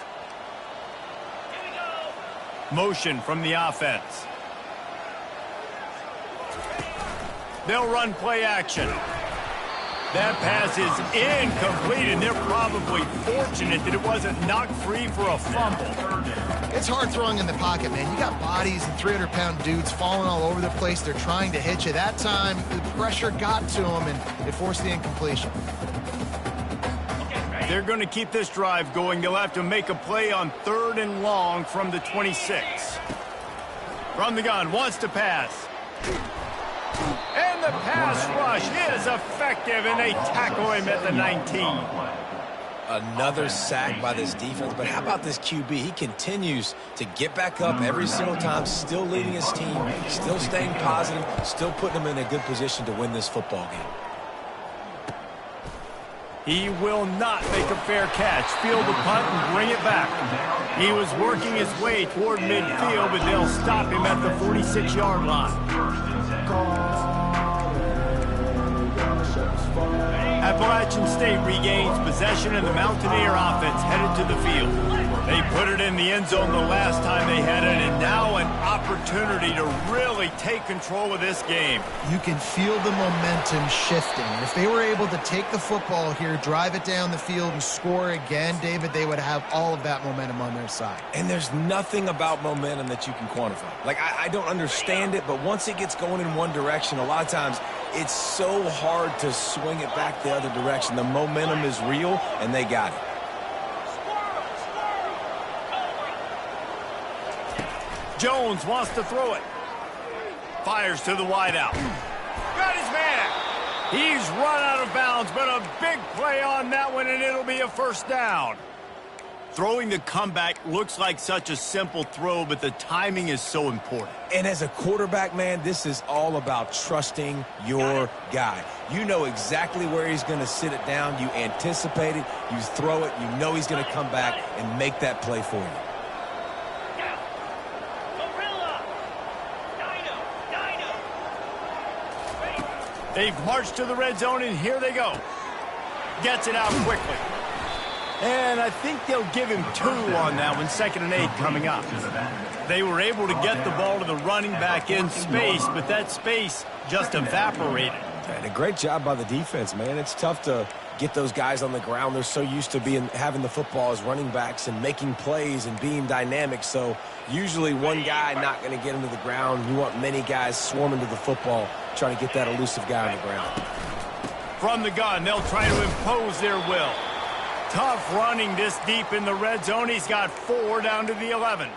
Motion from the offense. They'll run play action. That pass is incomplete, and they're probably fortunate that it wasn't knocked free for a fumble. It's hard throwing in the pocket, man. You got bodies and 300-pound dudes falling all over the place. They're trying to hit you. That time, the pressure got to them, and it forced the incompletion. They're going to keep this drive going. They'll have to make a play on 3rd and long from the 26. From the gun, wants to pass. And the pass rush is effective, and they tackle him at the 19. Another sack by this defense, but how about this QB? He continues to get back up every single time, still leading his team, still staying positive, still putting them in a good position to win this football game. He will not make a fair catch. Field the punt and bring it back. He was working his way toward midfield, but they'll stop him at the 46-yard line. Appalachian State regains possession, and the Mountaineer offense headed to the field. They put it in the end zone the last time they had it, and now an opportunity to really take control of this game. You can feel the momentum shifting. And if they were able to take the football here, drive it down the field, and score again, David, they would have all of that momentum on their side. And there's nothing about momentum that you can quantify. Like, I don't understand it, but once it gets going in one direction, a lot of times it's so hard to swing it back the other direction. The momentum is real, and they got it. Jones wants to throw it. Fires to the wideout. Got his man. He's run out of bounds, but a big play on that one, and it'll be a first down. Throwing the comeback looks like such a simple throw, but the timing is so important. And as a quarterback, man, this is all about trusting your guy. You know exactly where he's going to sit it down. You anticipate it. You throw it. You know he's going to come back and make that play for you. They've marched to the red zone, and here they go. Gets it out quickly. And I think they'll give him 2 on that one. 2nd and 8 coming up. They were able to get the ball to the running back in space, but that space just evaporated. And a great job by the defense, man. It's tough to get those guys on the ground. They're so used to having the football as running backs and making plays and being dynamic. So usually one guy not going to get him to the ground. You want many guys swarming to the football, trying to get that elusive guy on the ground. From the gun, they'll try to impose their will. Tough running this deep in the red zone. He's got 4 down to the 11.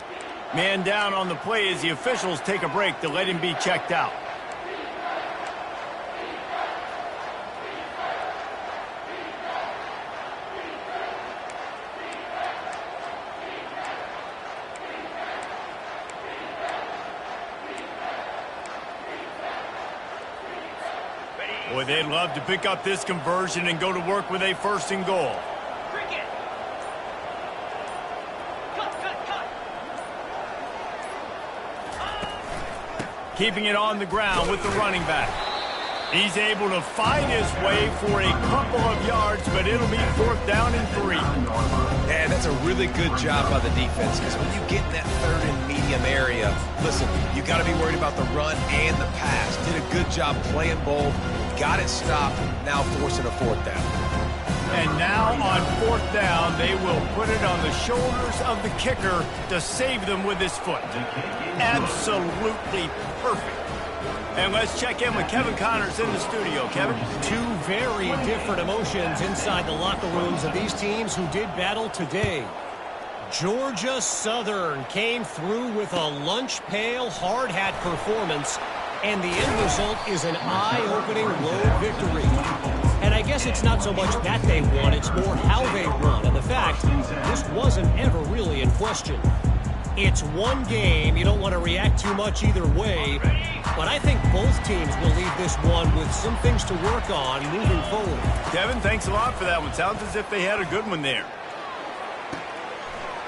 Man down on the play as the officials take a break to let him be checked out. Boy, they'd love to pick up this conversion and go to work with a 1st and goal. Cricket. Cut. Keeping it on the ground with the running back. He's able to find his way for a couple of yards, but it'll be 4th down and 3. And that's a really good job by the defense, because when you get in that 3rd and medium area, listen, you got to be worried about the run and the pass. Did a good job playing both. Got it stopped, now forcing a 4th down. And now on 4th down, they will put it on the shoulders of the kicker to save them with his foot. Absolutely perfect. And let's check in with Kevin Connors in the studio. Kevin? 2 very different emotions inside the locker rooms of these teams who did battle today. Georgia Southern came through with a lunch pail hard hat performance, and the end result is an eye-opening road victory. And I guess it's not so much that they won, it's more how they won. And the fact, this wasn't ever really in question. It's one game. You don't want to react too much either way. But I think both teams will leave this one with some things to work on moving forward. Kevin, thanks a lot for that one. Sounds as if they had a good one there.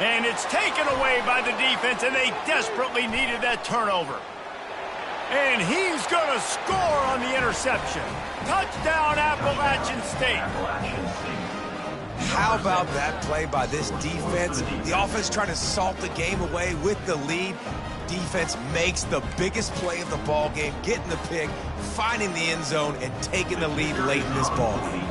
And it's taken away by the defense, and they desperately needed that turnover. And he's going to score on the interception. Touchdown, Appalachian State. How about that play by this defense? The offense trying to salt the game away with the lead. Defense makes the biggest play of the ball game, getting the pick, finding the end zone, and taking the lead late in this ball game.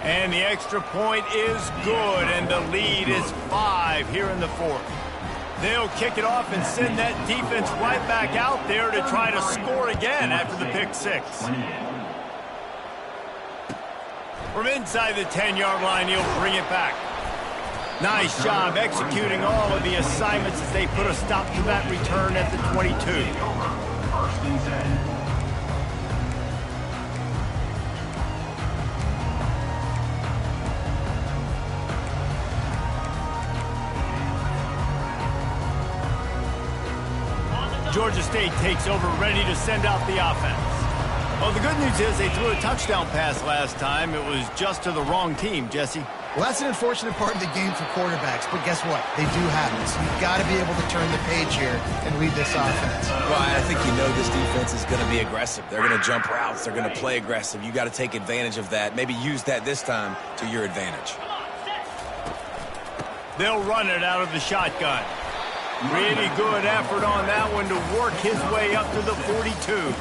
And the extra point is good, and the lead is 5 here in the 4th. They'll kick it off and send that defense right back out there to try to score again after the pick 6. From inside the 10-yard line, he'll bring it back. Nice job executing all of the assignments as they put a stop to that return at the 22. First and 10. Georgia State takes over, ready to send out the offense. Well, the good news is they threw a touchdown pass last time. It was just to the wrong team, Jesse. Well, that's an unfortunate part of the game for quarterbacks, but guess what? They do have it. So you've got to be able to turn the page here and lead this offense. Well, I think you know this defense is going to be aggressive. They're going to jump routes. They're going to play aggressive. You got to take advantage of that. Maybe use that this time to your advantage. They'll run it out of the shotgun. Really good effort on that one to work his way up to the 42.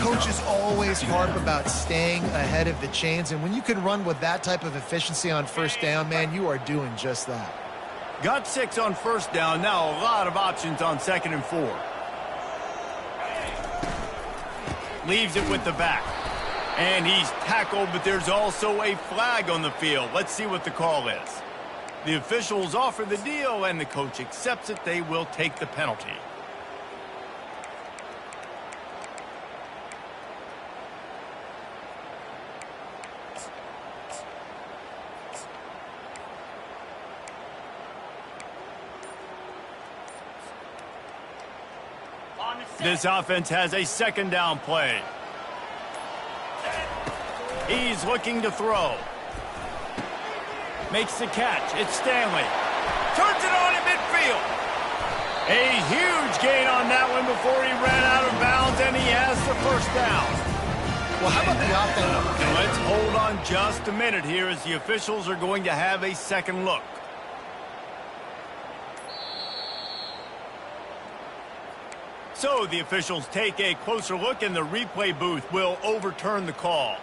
Coaches always harp about staying ahead of the chains, and when you can run with that type of efficiency on 1st down, man, you are doing just that. Got 6 on 1st down. Now a lot of options on 2nd and 4. Leaves it with the back. And he's tackled, but there's also a flag on the field. Let's see what the call is. The officials offer the deal, and the coach accepts it. They will take the penalty. This offense has a 2nd down play. He's looking to throw. Makes the catch. It's Stanley. Turns it on in midfield. A huge gain on that one before he ran out of bounds, and he has the 1st down. Well, how about the offense? And let's hold on just a minute here as the officials are going to have a second look. So the officials take a closer look, and the replay booth will overturn the call.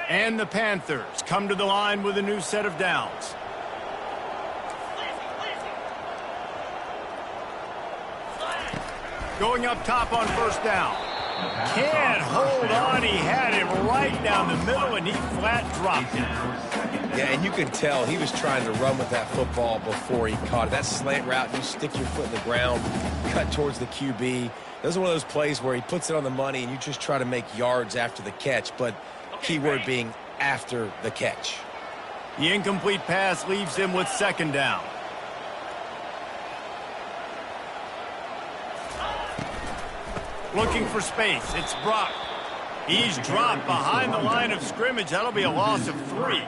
And the Panthers come to the line with a new set of downs. Going up top on first down. Can't hold on. He had it right down the middle, and he flat dropped it. Yeah, and you can tell he was trying to run with that football before he caught it. That slant route, you stick your foot in the ground, cut towards the QB. Those are one of those plays where he puts it on the money, and you just try to make yards after the catch, but keyword being after the catch. The incomplete pass leaves him with second down. Looking for space. It's Brock. He's dropped behind the line of scrimmage. That'll be a loss of 3.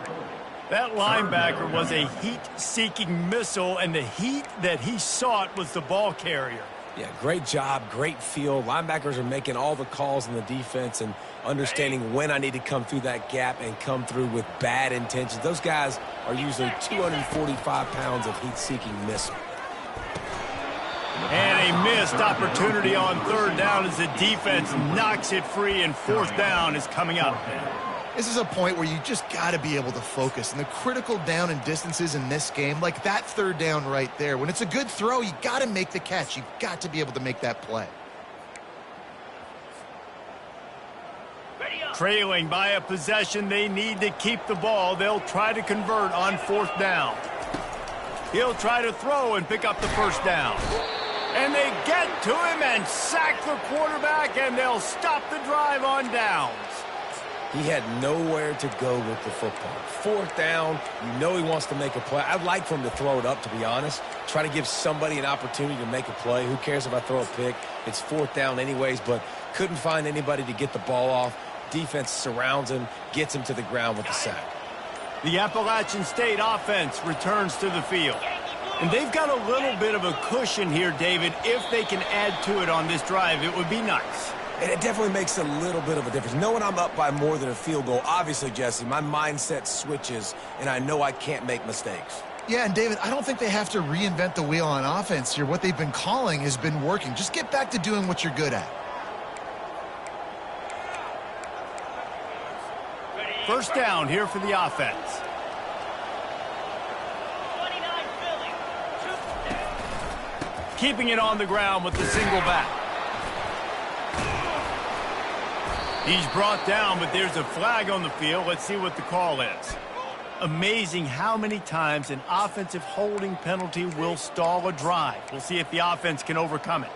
That linebacker was a heat-seeking missile, and the heat that he sought was the ball carrier. Yeah, great job, great feel. Linebackers are making all the calls in the defense and understanding when I need to come through that gap and come through with bad intentions. Those guys are usually 245 pounds of heat-seeking missile. And a missed opportunity on third down as the defense knocks it free, and fourth down is coming up. This is a point where you just got to be able to focus. And the critical down and distances in this game, like that third down right there, when it's a good throw, you got to make the catch. You've got to be able to make that play. Trailing by a possession, they need to keep the ball. They'll try to convert on fourth down. He'll try to throw and pick up the first down. And they get to him and sack the quarterback, and they'll stop the drive on downs. He had nowhere to go with the football. Fourth down, you know he wants to make a play. I'd like for him to throw it up, to be honest. Try to give somebody an opportunity to make a play. Who cares if I throw a pick? It's fourth down anyways, but couldn't find anybody to get the ball off. Defense surrounds him, gets him to the ground with the sack. The Appalachian State offense returns to the field. And they've got a little bit of a cushion here, David. If they can add to it on this drive, it would be nice. And it definitely makes a little bit of a difference. Knowing I'm up by more than a field goal, obviously, Jesse, my mindset switches, and I know I can't make mistakes. Yeah, and David, I don't think they have to reinvent the wheel on offense here. What they've been calling has been working. Just get back to doing what you're good at. First down here for the offense. Keeping it on the ground with the single back. He's brought down, but there's a flag on the field. Let's see what the call is. Amazing how many times an offensive holding penalty will stall a drive. We'll see if the offense can overcome it.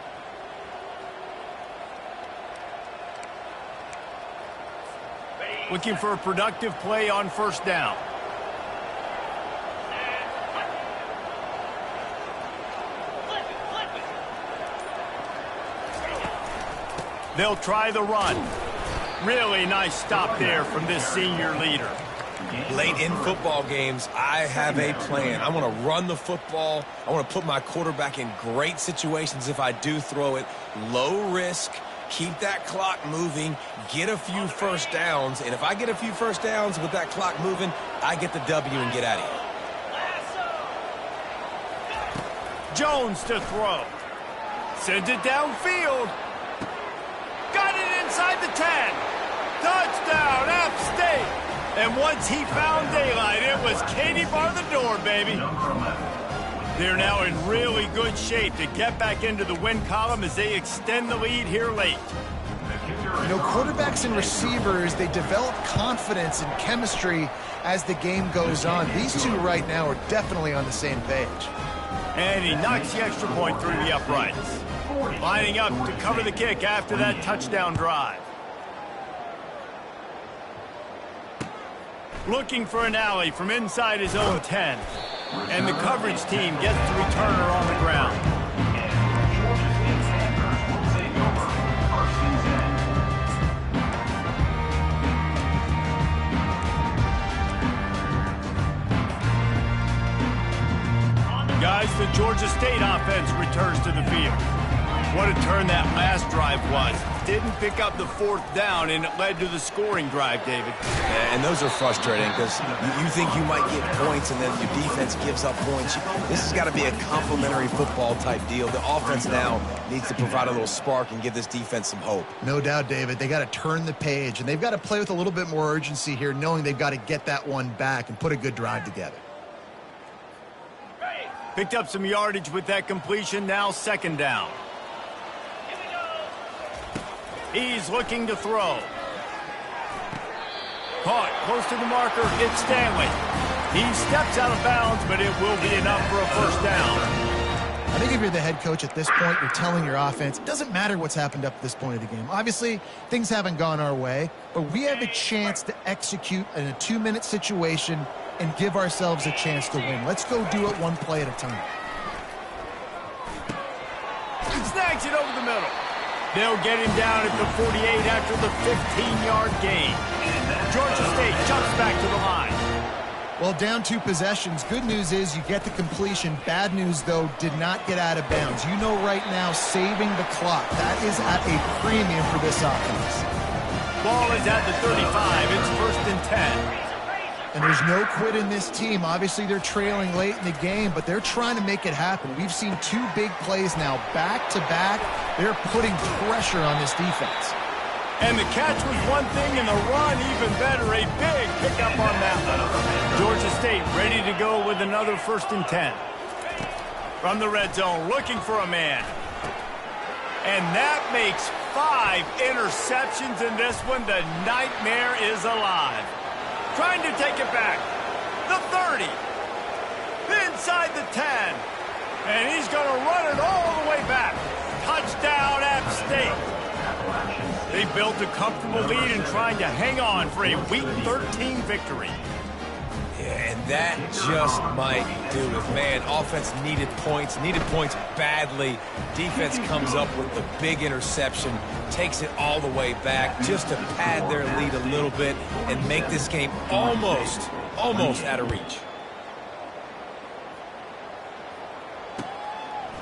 Looking for a productive play on first down. They'll try the run. Really nice stop there from this senior leader. Late in football games, I have a plan. I want to run the football. I want to put my quarterback in great situations if I do throw it. Low risk, keep that clock moving, get a few first downs. And if I get a few first downs with that clock moving, I get the W and get out of here. Jones to throw. Sends it downfield. Got it inside the 10. Touchdown, App State. And once he found daylight, it was Katie bar the door, baby. They're now in really good shape to get back into the win column as they extend the lead here late. You know, quarterbacks and receivers, they develop confidence and chemistry as the game goes on. These two right now are definitely on the same page. And he knocks the extra point through the uprights. Lining up to cover the kick after that touchdown drive. Looking for an alley from inside his own 10. And the coverage team gets the returner on the ground. Guys, the Georgia State offense returns to the field. What a turn that last drive was. Didn't pick up the fourth down, and it led to the scoring drive, David. Yeah, and those are frustrating because you think you might get points and then your defense gives up points. This has got to be a complementary football type deal. The offense now needs to provide a little spark and give this defense some hope. No doubt, David. They got to turn the page, and they've got to play with a little bit more urgency here, knowing they've got to get that one back and put a good drive together. Picked up some yardage with that completion. Now second down. He's looking to throw. Caught close to the marker. It's Stanley. He steps out of bounds, but it will be enough for a first down. I think if you're the head coach at this point, you're telling your offense, it doesn't matter what's happened up to this point of the game. Obviously, things haven't gone our way, but we have a chance to execute in a 2-minute situation and give ourselves a chance to win. Let's go do it one play at a time. He snags it over the middle. They'll get him down at the 48 after the 15-yard gain. Georgia State jumps back to the line. Well, down 2 possessions. Good news is you get the completion. Bad news, though, did not get out of bounds. You know right now, saving the clock. That is at a premium for this offense. Ball is at the 35. It's first and 10. And there's no quit in this team. Obviously, they're trailing late in the game, but they're trying to make it happen. We've seen 2 big plays now, back-to-back. They're putting pressure on this defense. And the catch was one thing, and the run even better. A big pickup on that one. Georgia State ready to go with another first and 10. From the red zone, looking for a man. And that makes 5 interceptions in this one. The nightmare is alive. Trying to take it back. The 30. Inside the 10. And he's going to run it all the way back. Touchdown, App State. They built a comfortable lead and trying to hang on for a Week 13 victory. Yeah, and that just might do it. Man, offense needed points badly. Defense comes up with the big interception, takes it all the way back just to pad their lead a little bit and make this game almost out of reach.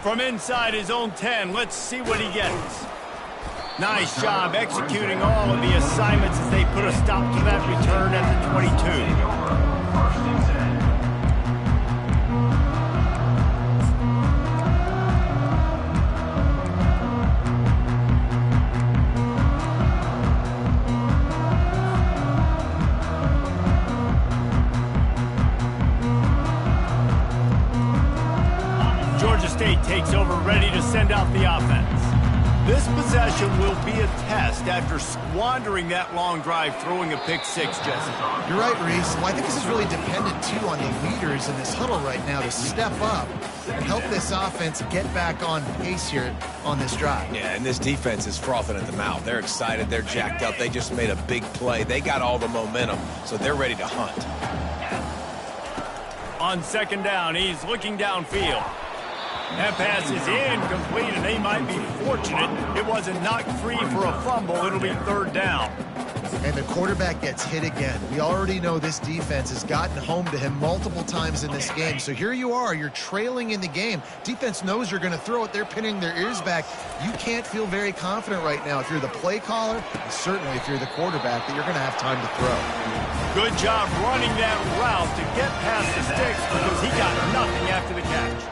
From inside his own 10, let's see what he gets. Nice job executing all of the assignments as they put a stop to that return at the 22. Georgia State takes over, ready to send out the offense. This possession will be a test after squandering that long drive, throwing a pick 6, Jesse. You're right, Reese. Well, I think this is really dependent, too, on the leaders in this huddle right now to step up and help this offense get back on pace here on this drive. Yeah, and this defense is frothing at the mouth. They're excited. They're jacked up. They just made a big play. They got all the momentum, so they're ready to hunt. On second down, he's looking downfield. That pass is incomplete, and they might be fortunate it wasn't knocked free for a fumble. It'll be third down. And the quarterback gets hit again. We already know this defense has gotten home to him multiple times in this game. So here you are. You're trailing in the game. Defense knows you're going to throw it. They're pinning their ears back. You can't feel very confident right now if you're the play caller, and certainly if you're the quarterback, that you're going to have time to throw. Good job running that route to get past the sticks because he got nothing after the catch.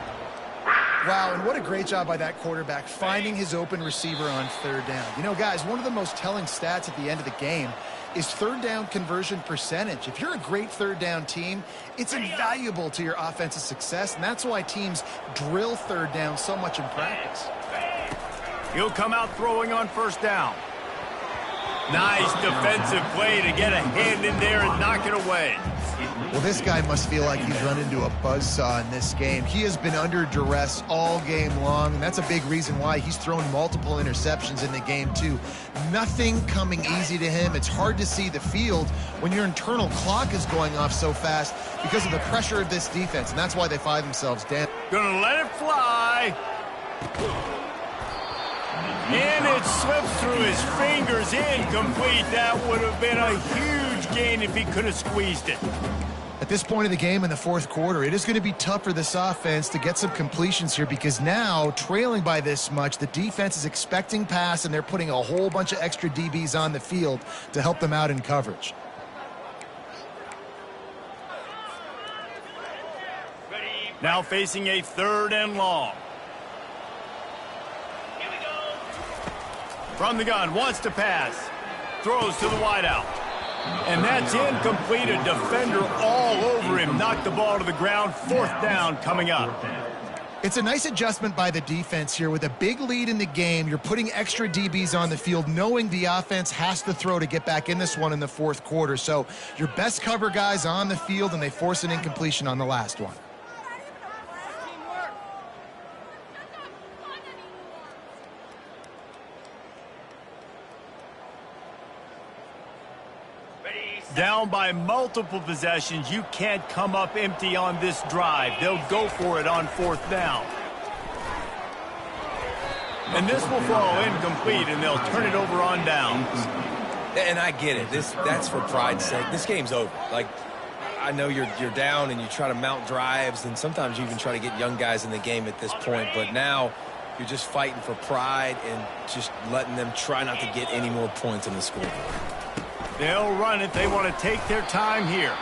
Wow, and what a great job by that quarterback, finding his open receiver on third down. You know, guys, one of the most telling stats at the end of the game is third down conversion percentage. If you're a great third down team, it's invaluable to your offensive success, and that's why teams drill third down so much in practice. He'll come out throwing on first down. Nice defensive play to get a hand in there and knock it away. Well, this guy must feel like he's run into a buzzsaw in this game. He has been under duress all game long, and that's a big reason why he's thrown multiple interceptions in the game, too. Nothing coming easy to him. It's hard to see the field when your internal clock is going off so fast because of the pressure of this defense, and that's why they find themselves down. Gonna let it fly. And it slips through his fingers, incomplete. That would have been a huge gain if he could have squeezed it. At this point of the game in the fourth quarter, it is going to be tough for this offense to get some completions here because now, trailing by this much, the defense is expecting pass, and they're putting a whole bunch of extra DBs on the field to help them out in coverage. Now facing a 3rd and long. Here we go. From the gun, wants to pass. Throws to the wideout. And that's incomplete. A defender all over him. Knocked the ball to the ground. 4th down coming up. It's a nice adjustment by the defense here. With a big lead in the game, you're putting extra DBs on the field, knowing the offense has to throw to get back in this one in the fourth quarter. So your best cover guys on the field, and they force an incompletion on the last one. Down by multiple possessions. You can't come up empty on this drive. They'll go for it on 4th down. And this will fall incomplete, and they'll turn it over on downs. And I get it. That's for pride's sake. This game's over. Like, I know you're down and you try to mount drives, and sometimes you even try to get young guys in the game at this point. But now you're just fighting for pride and just letting them try not to get any more points in the scoreboard. They'll run it. They want to take their time here.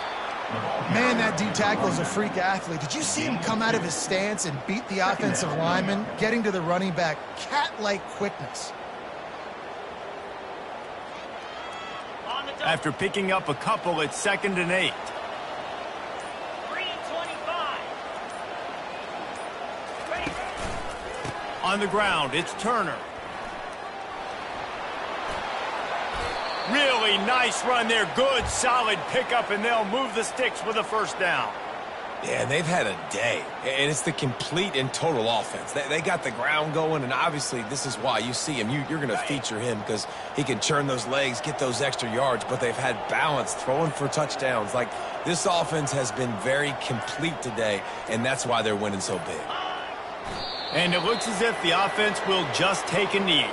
Man, that D-tackle is a freak athlete. Did you see him come out of his stance and beat the offensive lineman, getting to the running back? Cat-like quickness. After picking up a couple, it's 2nd and 8. 3:25. Ready. On the ground, it's Turner. Really nice run there. Good, solid pickup, and they'll move the sticks with a 1st down. Yeah, they've had a day, and it's the complete and total offense. They got the ground going, and obviously this is why you see him. You're going to feature him because he can churn those legs, get those extra yards, but they've had balance, throwing for touchdowns. Like, this offense has been very complete today, and that's why they're winning so big. And it looks as if the offense will just take a knee.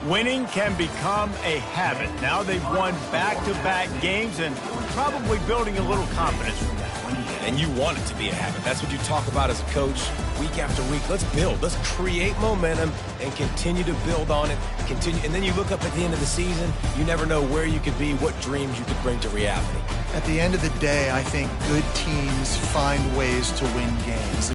Winning can become a habit. Now they've won back-to-back games and probably building a little confidence from that. And you want it to be a habit. That's what you talk about as a coach week after week. Let's build. Let's create momentum and continue to build on it. And then you look up at the end of the season, you never know where you could be, what dreams you could bring to reality. At the end of the day, I think good teams find ways to win games.